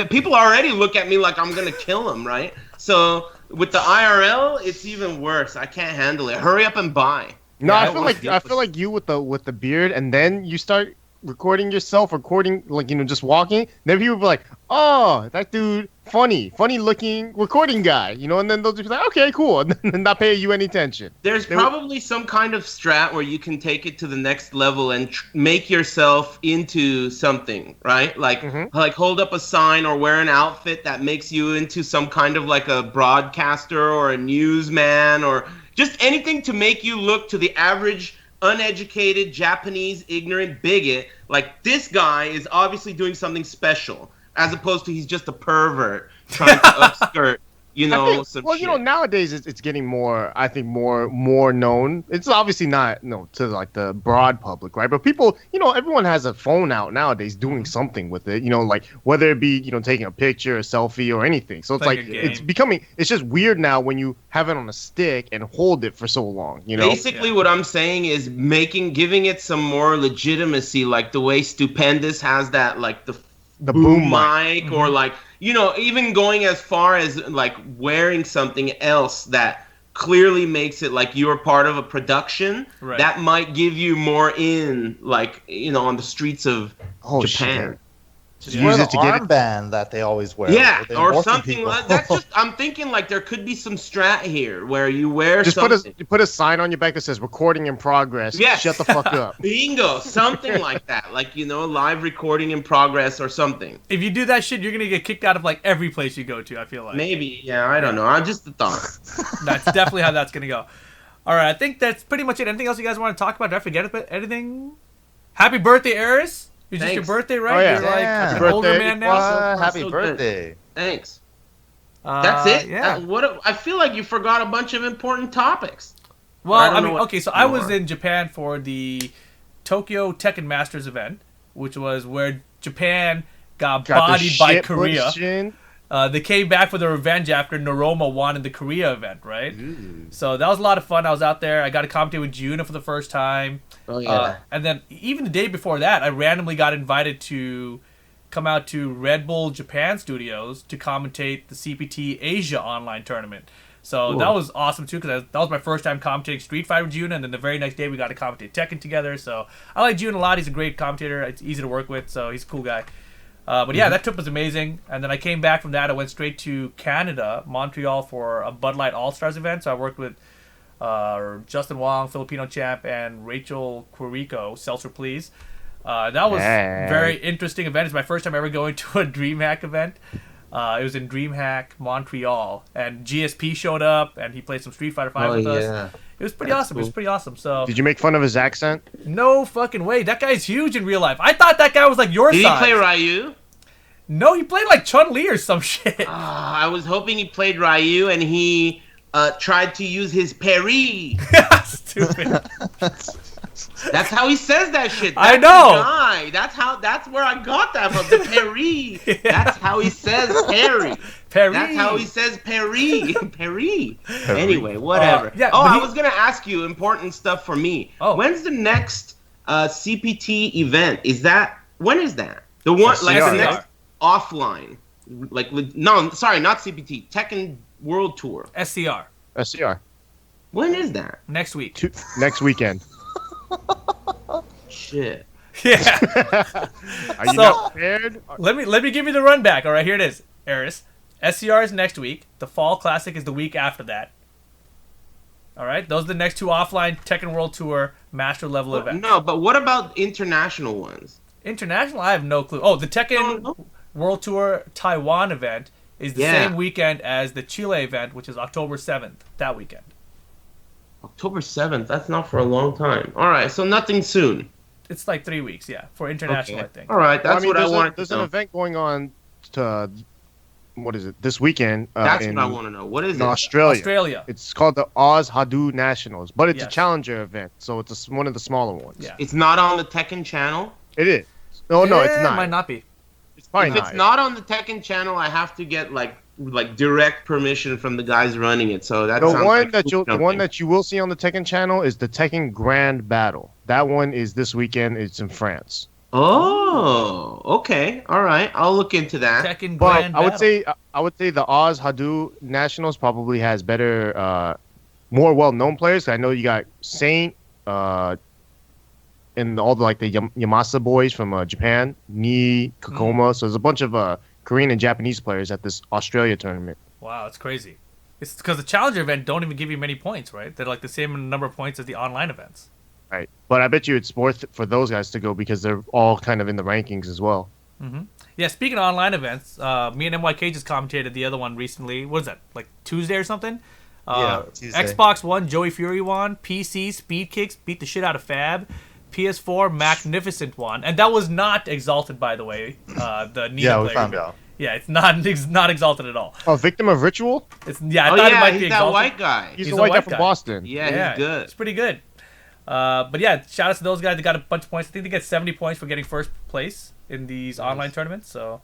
People already look at me like I'm going to kill them, right? So with the IRL, it's even worse. I can't handle it. Hurry up and buy. No, I feel like you with the beard, and then you start recording yourself, like, you know, just walking. Then people be like, oh, that dude, funny looking recording guy, you know, and then they'll just be like, okay, cool, and then not pay you any attention. There's probably some kind of strat where you can take it to the next level and make yourself into something, right? Like, like hold up a sign or wear an outfit that makes you into some kind of like a broadcaster or a newsman or just anything to make you look to the average uneducated Japanese ignorant bigot like this guy is obviously doing something special, as opposed to he's just a pervert trying to upskirt, you know, some shit. You know, nowadays it's getting more, I think, more known. It's obviously not, to like the broad public, right? But people, you know, everyone has a phone out nowadays doing something with it, you know, like whether it be, you know, taking a picture, a selfie, or anything. So it's like it's just weird now when you have it on a stick and hold it for so long, you know? Basically, what I'm saying is giving it some more legitimacy, like the way Stupendous has that, like the boom mic, or like, you know, even going as far as like wearing something else that clearly makes it like you're part of a production, that might give you more in, like, you know, on the streets of Japan. Shit. Just use it to get armband that they always wear. Yeah, or something like that's just. I'm thinking like there could be some strat here where you wear something. Put a sign on your back that says "Recording in progress." Yes. Shut the fuck up. Bingo, something like that, like, you know, live recording in progress or something. If you do that shit, you're gonna get kicked out of like every place you go to. I feel like. Maybe, yeah, I don't know. I'm just a thought. That's definitely how that's gonna go. All right, I think that's pretty much it. Anything else you guys want to talk about? Did I forget about anything? Happy birthday, Aris. It's just your birthday, right? Oh, yeah. You're like an older man now. Happy birthday. Thanks. That's it. Yeah. I feel like you forgot a bunch of important topics. Well, I don't I know mean, what okay, so I was more. in Japan for the Tokyo Tekken Masters event, which was where Japan got Got the bodied by shit Korea. pushed in. They came back for their revenge after Naroma won in the Korea event, right? Ooh. So that was a lot of fun. I was out there. I got to commentate with Juna for the first time. Oh yeah. And then even the day before that, I randomly got invited to come out to Red Bull Japan Studios to commentate the CPT Asia online tournament. So Cool. that was awesome too, because that was my first time commentating Street Fighter with Juna, and then the very next day we got to commentate Tekken together. So I like Juna a lot. He's a great commentator. It's easy to work with, so he's a cool guy. But yeah, that trip was amazing. And then I came back from that. I went straight to Canada, Montreal, for a Bud Light All-Stars event. So I worked with Justin Wong, Filipino champ, and Rachel Quirico, Seltzer Please. That was a very interesting event. It's my first time ever going to a DreamHack event. It was in DreamHack Montreal, and GSP showed up, and he played some Street Fighter 5 with us. It was pretty awesome. It was pretty awesome. So Did you make fun of his accent? no fucking way. That guy's huge in real life. I thought that guy was like your Did size. he play Ryu? No, he played like Chun-Li or some shit. I was hoping he played Ryu and he tried to use his parry. Stupid. That's how he says that shit. I That's know. the guy. That's where I got that from. The parry. Yeah. That's how he says parry. Perry. That's how he says parry. Parry. Anyway, whatever. yeah, oh, but I he- was gonna ask you important stuff for me. Oh. When's the next CPT event? When is that? The one like the SCR. next offline, not CPT. Tekken World Tour. SCR. SCR. When is that? Next week. Next weekend. Shit. Yeah. Are you So- not prepared? let me give you the run back. All right, here it is. Aris. SCR is next week. The Fall Classic is the week after that. All right, those are the next two offline Tekken World Tour Master level events. No, but what about international ones? International, I have no clue. Oh, the Tekken No. World Tour Taiwan event is the Yeah. same weekend as the Chile event, which is October 7th, that weekend. October 7th. That's not for a long time. All right, so nothing soon. It's like 3 weeks, yeah, for international, Okay. I think. All right, that's what I there's wanted There's to an know. event going on to what is it? This weekend. That's in, what I want to know. What is in it? Australia. Australia. It's called the Oz Hadou Nationals, but it's a Yes. challenger event, so it's one of the smaller ones. Yeah. It's not on the Tekken channel. It is. No, it's Eh, not. It might not be. It's probably If it's not on the Tekken channel, I have to get like direct permission from the guys running it. So that The sounds one like that hoop the one jumping. that you will see on the Tekken channel is the Tekken Grand Battle. That one is this weekend. It's in France. Oh, okay, all right. I'll look into that. Tekken But Grand I would Battle. say the Oz Hadou Nationals probably has better, more well-known players. I know you got Saint, and all the Yamasa boys from Japan, Ni, Kokoma. So there's a bunch of Korean and Japanese players at this Australia tournament. Wow, it's crazy. It's because the Challenger event don't even give you many points, right? They're like the same number of points as the online events. Right. But I bet you it's worth it for those guys to go because they're all kind of in the rankings as well. Yeah, speaking of online events, me and MYK just commentated the other one recently. What is that, like Tuesday or something? Yeah, Tuesday. Xbox One, Joey Fury won. PC, Speed Kicks beat the shit out of Fab. PS4, Magnificent won. And that was not Exalted, by the way. The Nina Yeah, we player. found out. Yeah, it's not Exalted at all. Oh, Victim of Ritual? I Oh thought it yeah, might he's be that Exalted. white guy. He's He's the a white guy white from guy. Boston. Yeah, he's good. It's pretty good. But yeah, shout out to those guys. They got a bunch of points. I think they get 70 points for getting first place in these online tournaments. So,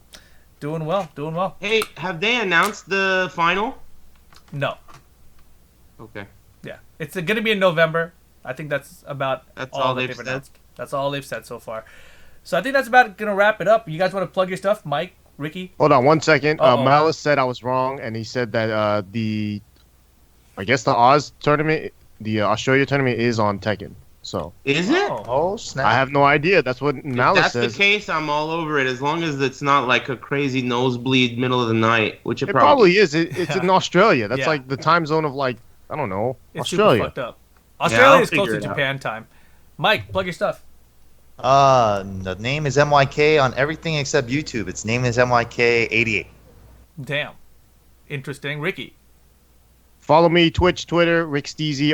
doing well. Hey, have they announced the final? No. Okay. Yeah. It's going to be in November. I think that's about That's all all that they've they've said? announced. That's all they've said so far. So I think that's about going to wrap it up. You guys want to plug your stuff? Mike, Ricky? Hold on 1 second. Uh-oh. Malice said I was wrong, and he said that I guess the Oz tournament, the Australia tournament is on Tekken. So Is it? Oh, snap. I have no idea. That's what If Malice that's says. the case, I'm all over it. As long as it's not like a crazy nosebleed middle of the night, which it It probably probably is. It's in Australia. That's Yeah. like the time zone of I don't know, It's super Australia. fucked up. I'll Australia is close figure to it out. Japan time. Mike, plug your stuff. The name is MYK on everything except YouTube. Its name is MYK88. Damn. Interesting. Ricky. Follow me, Twitch, Twitter, Ricksteezy,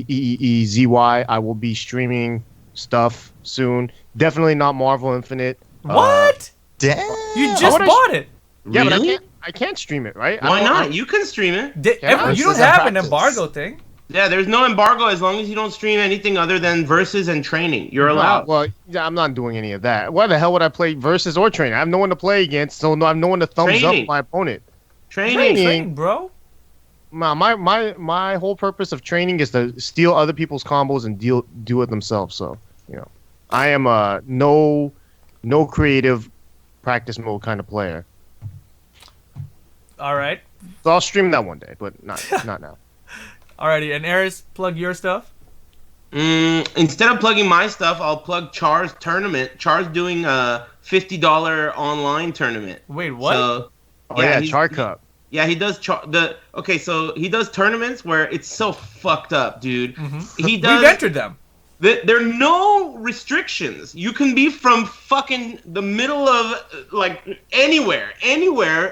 RICKSTEEEZY. I will be streaming stuff soon. Definitely not Marvel Infinite. What? Damn. You just wanna- bought it. Yeah, but Really? I can't stream it, right? Why not? You can stream it. You don't Versus have an practice. embargo thing. Yeah, there's no embargo as long as you don't stream anything other than versus and training. You're allowed. Well, yeah, I'm not doing any of that. Why the hell would I play versus or training? I have no one to play against, so I have no one to thumbs Training. up my opponent. Training. Training, bro. My whole purpose of training is to steal other people's combos and do it themselves. So I am a no creative practice mode kind of player. All right. So I'll stream that one day, but not now. Alrighty, and Aris, plug your stuff. Instead of plugging my stuff, I'll plug Char's tournament. Char's doing a $50 online tournament. Wait, what? So, Oh yeah, he's- Char Cup. Yeah, he does so he does tournaments where it's so fucked up, dude. He does. We've entered them. There are no restrictions. You can be from fucking the middle of like anywhere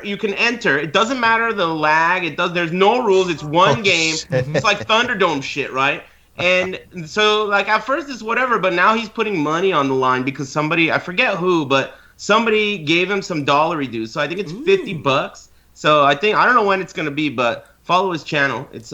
you can enter. It doesn't matter the lag. There's no rules. It's one game. shit. It's like Thunderdome shit, right? And so like at first it's whatever, but now he's putting money on the line because somebody, I forget who, but somebody gave him some dollary dues. So I think it's $50. So I don't know when it's gonna be, but follow his channel. It's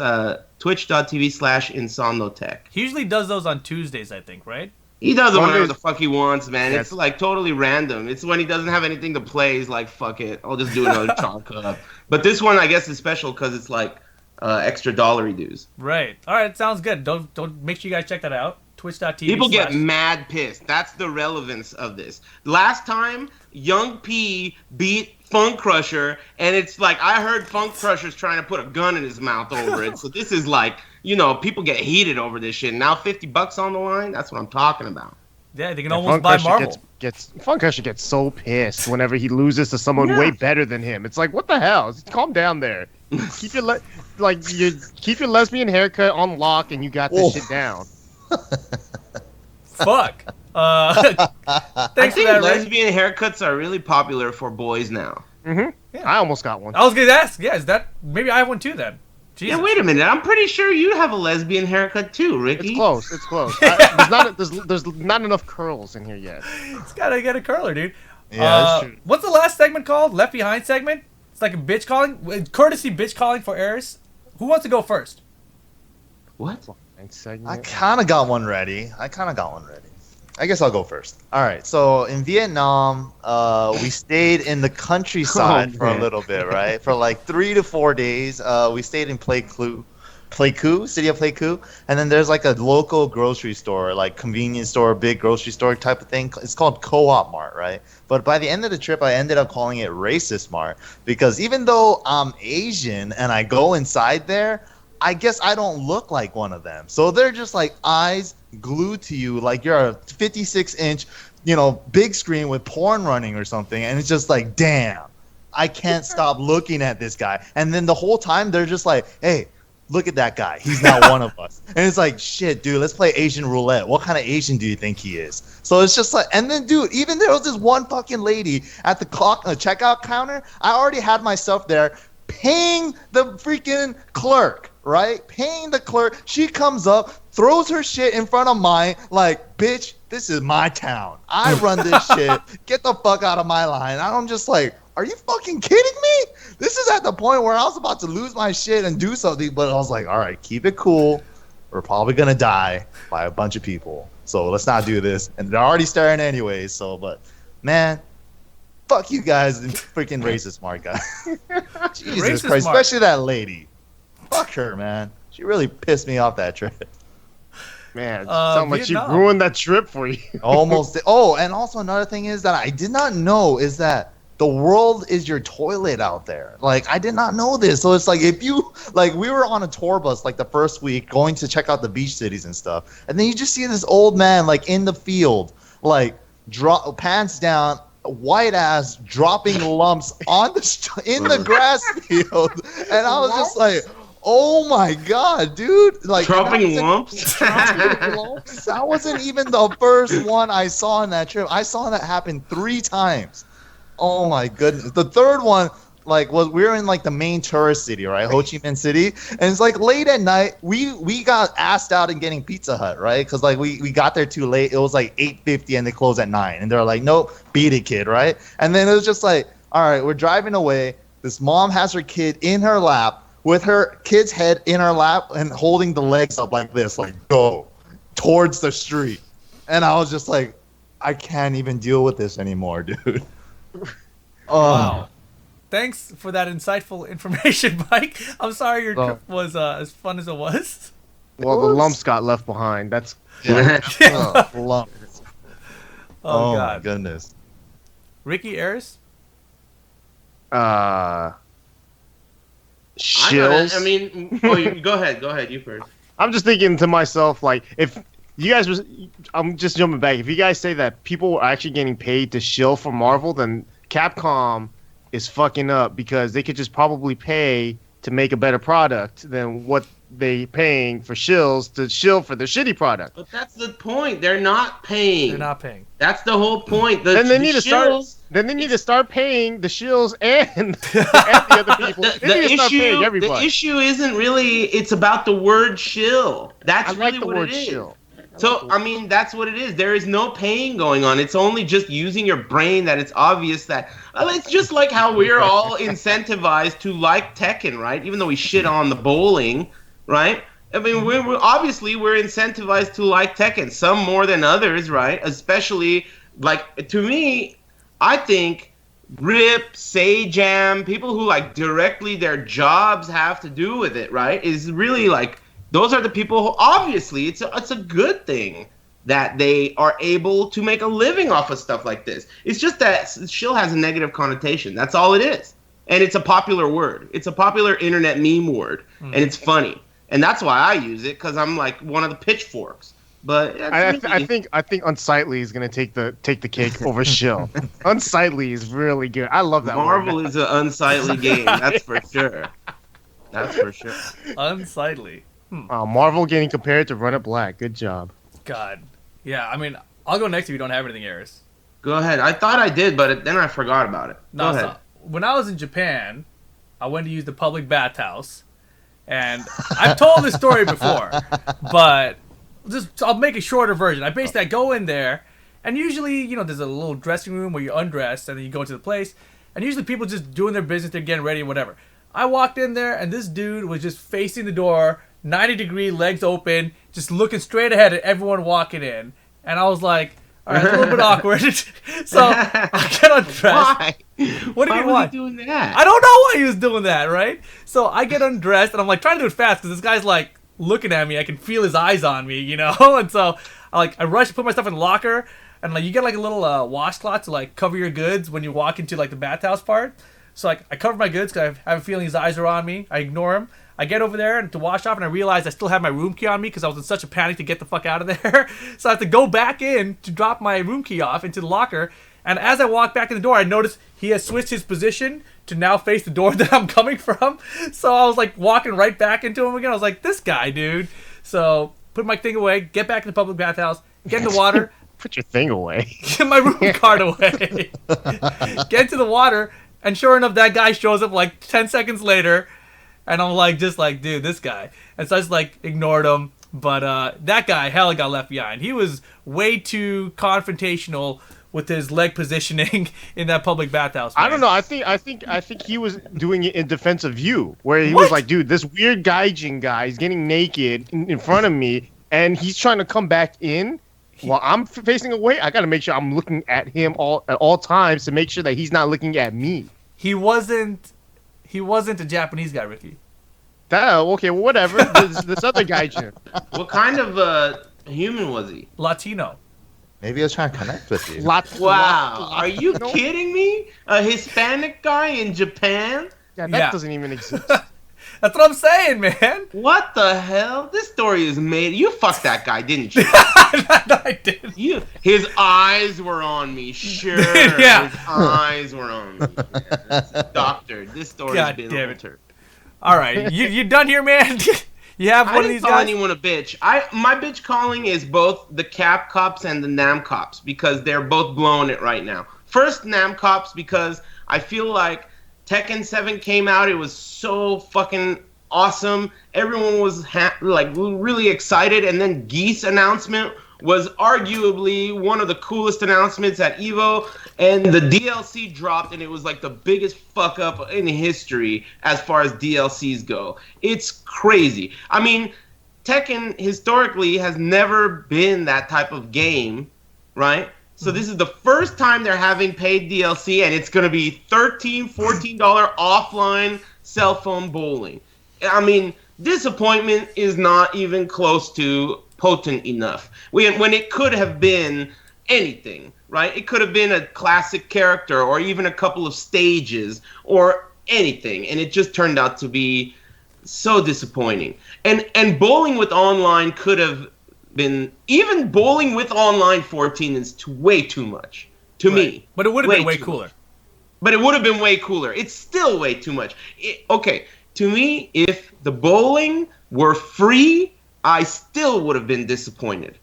twitch.tv/insomnotech. He usually does those on Tuesdays, I think, right? He does it Well, whenever there's- the fuck he wants, man. Yes. It's like totally random. It's when he doesn't have anything to play. He's like, fuck it, I'll just do another Char Cup. But this one, I guess, is special because it's like extra dollary dues. Right. All right, sounds good. Don't make sure you guys check that out. Twitch.tv. People get mad pissed. That's the relevance of this. Last time, Young P beat Funk Crusher, and it's like I heard Funk Crusher's trying to put a gun in his mouth over it. So this is like, people get heated over this shit. Now $50 on the line. That's what I'm talking about. Yeah, they can Yeah, almost buy Marvel. Funk Crusher gets so pissed whenever he loses to someone way better than him. It's like, what the hell? Calm down there. Keep your keep your lesbian haircut on lock, and you got this shit down. Fuck. I Thanks for think that, Rick. lesbian haircuts are really popular for boys now. I almost got one. I was gonna ask. Yeah, is that maybe I have one too then? Jesus. Yeah, wait a minute. I'm pretty sure you have a lesbian haircut too, Ricky. It's close. There's not enough curls in here yet. It's gotta get a curler, dude. Yeah, that's true. What's the last segment called? Left Behind segment? It's like a bitch calling. Courtesy bitch calling for Aris. Who wants to go first? What? Next segment. I kind of got one ready. I guess I'll go first. All right. So in Vietnam, we stayed in the countryside for a man. little bit, right? For like 3 to 4 days. We stayed in Pleiku, city of Pleiku, and then there's like a local grocery store, like convenience store, big grocery store type of thing. It's called Co-op Mart, right? But by the end of the trip, I ended up calling it Racist Mart because even though I'm Asian and I go inside there, I guess I don't look like one of them. So they're just like eyes glued to you like you're a 56-inch, big screen with porn running or something. And it's just like, damn, I can't stop looking at this guy. And then the whole time they're just like, hey, look at that guy. He's not one of us. And it's like, shit, dude, let's play Asian roulette. What kind of Asian do you think he is? So it's just like, and then, dude, even there was this one fucking lady at the checkout counter. I already had myself there paying the freaking clerk, right? Paying the clerk. She comes up, throws her shit in front of mine, like, bitch, this is my town. I run this shit. Get the fuck out of my line. And I'm just like, are you fucking kidding me? This is at the point where I was about to lose my shit and do something, but I was like, all right, keep it cool. We're probably gonna die by a bunch of people, so let's not do this. And they're already staring anyways, but man, fuck you guys and freaking Racist Smart guy. Jesus Racist Christ, Smart. especially that lady. Fuck her, man. She really pissed me off that trip. Man, it sounds like she Vietnam. ruined that trip for you. Almost. Oh, and also another thing is that I did not know is that the world is your toilet out there. Like, I did not know this. So it's like, if you, like, we were on a tour bus, like, the first week, going to check out the beach cities and stuff. And then you just see this old man, like, in the field, like, pants down, white ass, dropping lumps on in the grass field. And I was just like, oh my God, dude. Like, Dropping lumps? that wasn't even the first one I saw in that trip. I saw that happen 3 times. Oh my goodness. The third one, like, we were in like the main tourist city, right? Ho Chi Minh City. And it's like late at night, we got asked out and getting Pizza Hut, right? Because like we got there too late. It was like 8:50 and they closed at 9. And they're like, nope, beat it, kid, right? And then it was just like, All right, we're driving away. This mom has her kid in her lap with her kid's head in her lap and holding the legs up like this, like go towards the street. And I was just like, I can't even deal with this anymore, dude. Oh. Wow. Thanks for that insightful information, Mike. I'm sorry your trip was as fun as it was. Well, the lumps got left behind. That's Lumps. Oh, My God. goodness. Ricky, Aris? Shills. I mean, go ahead, you first. I'm just thinking to myself, like, if you guys was, I'm just jumping back. If you guys say that people are actually getting paid to shill for Marvel, then Capcom is fucking up because they could just probably pay to make a better product than what they paying for shills to shill for their shitty product. But that's the point. They're not paying. They're not paying. That's the whole point. Then they need to start. Then they need to start paying the shills and the other people. They need to start paying everybody. The issue isn't really. It's about the word shill. That's I really like the what word it is. shill. So I mean, that's what it is. There is no paying going on. It's only just using your brain that it's obvious that. It's just like how we're all incentivized to like Tekken, right? Even though we shit on the bowling, right? I mean, we're incentivized to like Tekken, some more than others, right? Especially, like, to me, I think Rip, Sajam, people who, like, directly their jobs have to do with it, right? Is really, like, those are the people who, obviously, it's a good thing that they are able to make a living off of stuff like this. It's just that shill has a negative connotation. That's all it is. And it's a popular word. It's a popular internet meme word, and it's funny. And that's why I use it, because I'm like one of the pitchforks. But I think Unsightly is gonna take the cake over shill. Unsightly is really good. I love that. Marvel word. is an unsightly game. That's for sure. That's for sure. Unsightly. Marvel getting compared to Run It Black. Good job. God. Yeah, I mean, I'll go next if you don't have anything, Aris. Go ahead. I thought I did, but then I forgot about it. Go ahead. So, when I was in Japan, I went to use the public bathhouse. And I've told this story before, but I'll make a shorter version. I go in there, and usually, there's a little dressing room where you undress, and then you go to the place, and usually people just doing their business, they're getting ready and whatever. I walked in there, and this dude was just facing the door, 90-degree, legs open, just looking straight ahead at everyone walking in. And I was like, all right, it's a little bit awkward. So I get undressed. Why? What do you mean, why? Was he doing that? I don't know why he was doing that, right? So I get undressed, and I'm like trying to do it fast because this guy's like looking at me. I can feel his eyes on me, And so I rush to put my stuff in the locker, and like you get like a little washcloth to like cover your goods when you walk into like the bathhouse part. So like I cover my goods because I have a feeling his eyes are on me. I ignore him. I get over there and to wash off, and I realize I still have my room key on me because I was in such a panic to get the fuck out of there. So I have to go back in to drop my room key off into the locker. And as I walk back in the door, I notice he has switched his position to now face the door that I'm coming from. So I was like walking right back into him again. I was like, this guy, dude. So put my thing away, get back in the public bathhouse, get in the water. Put your thing away. Get my room card away. Get into the water, and sure enough, that guy shows up like 10 seconds later. And I'm like, dude, this guy. And so I just like ignored him. But that guy, hella got left behind. He was way too confrontational with his leg positioning in that public bathhouse. Man. I don't know. I think he was doing it in defense of you, where he was like, dude, this weird gaijin guy is getting naked in front of me, and he's trying to come back in while I'm facing away. I got to make sure I'm looking at him at all times to make sure that he's not looking at me. He wasn't a Japanese guy, Ricky. Okay, well, whatever. this other gaijin. What kind of human was he? Latino. Maybe I was trying to connect with you. Wow. Are you kidding me? A Hispanic guy in Japan? Yeah, that doesn't even exist. That's what I'm saying, man. What the hell? This story is made. You fucked that guy, didn't you? No, I didn't. His eyes were on me. Sure. Yeah. His eyes were on me. Yeah, doctored. This story's been altered. All right. You done here, man? You have one of these guys? I didn't call anyone a bitch. My bitch calling is both the Cap Cops and the Nam Cops because they're both blowing it right now. First, Nam Cops because I feel like Tekken 7 came out. It was so fucking awesome. Everyone was like really excited, and then Geese announcement was arguably one of the coolest announcements at EVO, and the DLC dropped, and it was like the biggest fuck up in history as far as DLCs go. It's crazy. I mean, Tekken historically has never been that type of game, right? So this is the first time they're having paid DLC, and it's going to be $13, $14 offline cell phone bowling. I mean, disappointment is not even close to potent enough. When it could have been anything, right? It could have been a classic character or even a couple of stages or anything, and it just turned out to be so disappointing. And bowling with online could have been, even bowling with online 14 is way too much to me. But it would have been way cooler. Much. But it would have been way cooler. It's still way too much. Okay, to me, if the bowling were free, I still would have been disappointed.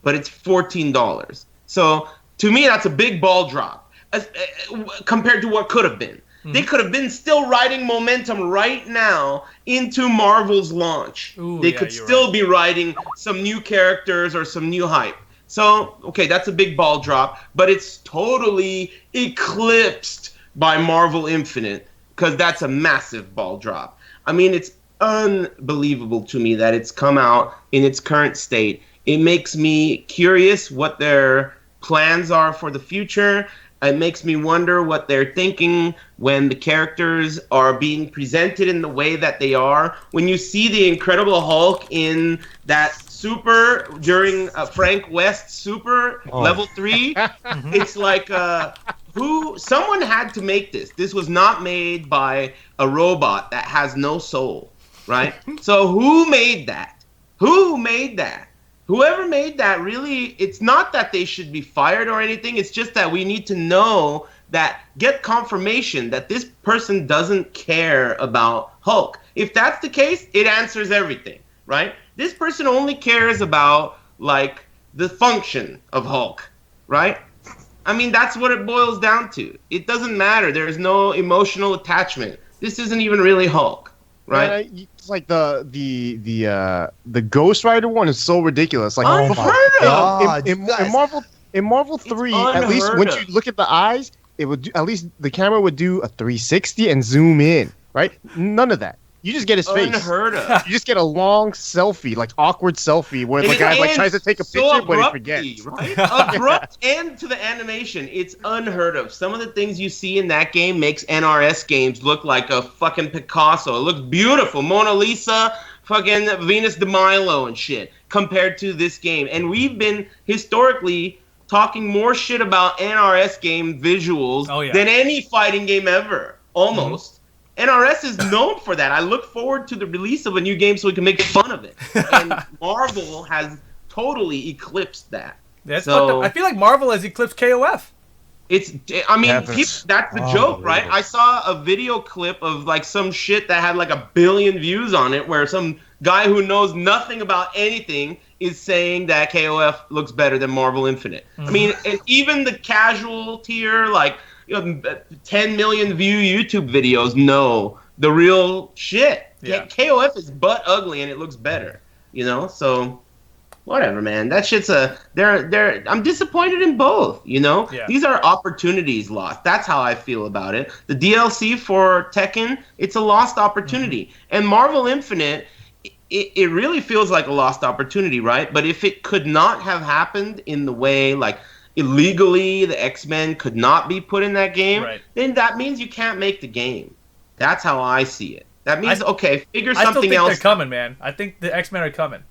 But it's $14. So to me, that's a big ball drop compared to what could have been. They could have been still riding momentum right now into Marvel's launch. They could still be riding some new characters or some new hype. So, okay, that's a big ball drop, but it's totally eclipsed by Marvel Infinite because that's a massive ball drop. I mean, it's unbelievable to me that it's come out in its current state. It makes me curious what their plans are for the future. It makes me wonder what they're thinking when the characters are being presented in the way that they are. When you see the Incredible Hulk in that super during Frank West Super Level 3, it's like someone had to make this. This was not made by a robot that has no soul, right? So who made that? Who made that? Whoever made that, really, it's not that they should be fired or anything. It's just that we need to know that, get confirmation that this person doesn't care about Hulk. If that's the case, it answers everything, right? This person only cares about, like, the function of Hulk, right? I mean, that's what it boils down to. It doesn't matter. There's no emotional attachment. This isn't even really Hulk. Right, it's like the Ghost Rider one is so ridiculous. Like, in Marvel 3, at least once you look at the eyes, it would at least the camera would do a 360 and zoom in. Right, none of that. You just get his face. Unheard of. You just get a long selfie, like awkward selfie, where the guy like tries to take a picture, but he forgets. Right? Abrupt end to the animation. It's unheard of. Some of the things you see in that game makes NRS games look like a fucking Picasso. It looks beautiful. Mona Lisa, fucking Venus de Milo and shit, compared to this game. And we've been historically talking more shit about NRS game visuals than any fighting game ever. Almost. NRS is known for that. I look forward to the release of a new game so we can make fun of it. And Marvel has totally eclipsed that. That's I feel like Marvel has eclipsed KOF. That's the joke, right? I saw a video clip of like some shit that had like 1 billion views on it where some guy who knows nothing about anything is saying that KOF looks better than Marvel Infinite. I mean, and even the casual tier, like, 10 million view YouTube videos know the real shit. Yeah. KOF is butt ugly and it looks better, So whatever, man. That shit's I'm disappointed in both, Yeah. These are opportunities lost. That's how I feel about it. The DLC for Tekken, it's a lost opportunity. And Marvel Infinite, it really feels like a lost opportunity, right? But if it could not have happened in the way, like, illegally the X-Men could not be put in that game, then that means you can't make the game. That's how I see it. That means, figure something else. I still think they're coming, man. I think the X-Men are coming.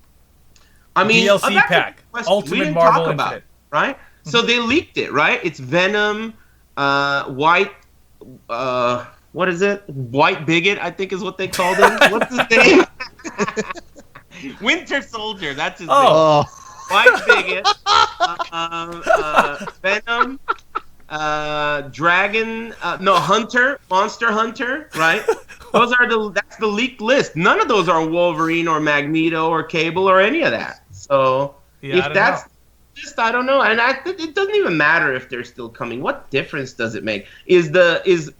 I mean, DLC pack, Ultimate Marvel Infinite, right? So they leaked it, right? It's Venom, White, what is it? White Bigot, I think is what they called him. What's his name? Winter Soldier, that's his name. White Bigot, Venom, Dragon, Hunter, Monster Hunter, right? That's the leaked list. None of those are Wolverine or Magneto or Cable or any of that. So if that's just, I don't know. And it doesn't even matter if they're still coming. What difference does it make? Is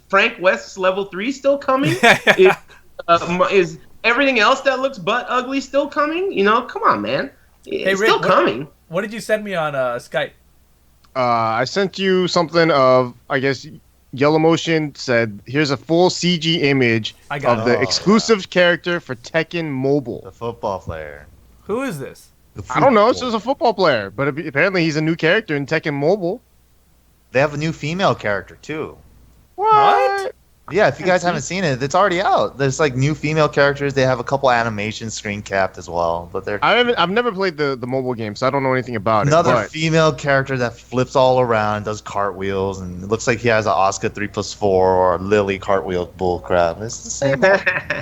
Frank West's Level 3 still coming? Is everything else that looks butt ugly still coming? Come on, man. It's still coming. What did you send me on Skype? I sent you something of, I guess, Yellow Motion said, here's a full CG image I got of it. the exclusive character for Tekken Mobile. The football player. Who is this? I don't know, it's just a football player, but apparently he's a new character in Tekken Mobile. They have a new female character too. What? Yeah, if you guys haven't seen it, it's already out. There's like new female characters. They have a couple animations screen capped as well, but they're I've never played the mobile game, so I don't know anything about another it. But female character that flips all around, does cartwheels, and it looks like he has an Oscar 3+4 or a Lily cartwheel bullcrap. It's the same.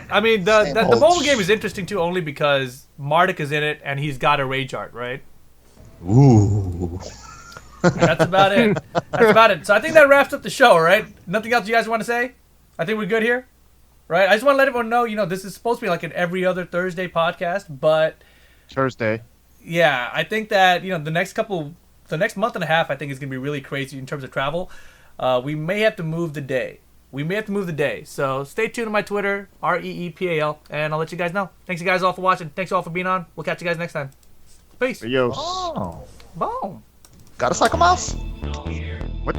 I mean, the Same the old mobile game is interesting too, only because Marduk is in it and he's got a rage art, right? Ooh. That's about it. That's about it. So I think that wraps up the show, right? Nothing else you guys want to say? I think we're good here, right? I just want to let everyone know, this is supposed to be like an every other Thursday podcast, but Thursday. yeah, I think that, the next month and a half, I think is going to be really crazy in terms of travel. We may have to move the day. So stay tuned to my Twitter, REEPAL, and I'll let you guys know. Thanks you guys all for watching. Thanks you all for being on. We'll catch you guys next time. Peace. Yo. Oh. Boom. Got a psycho mouse? What?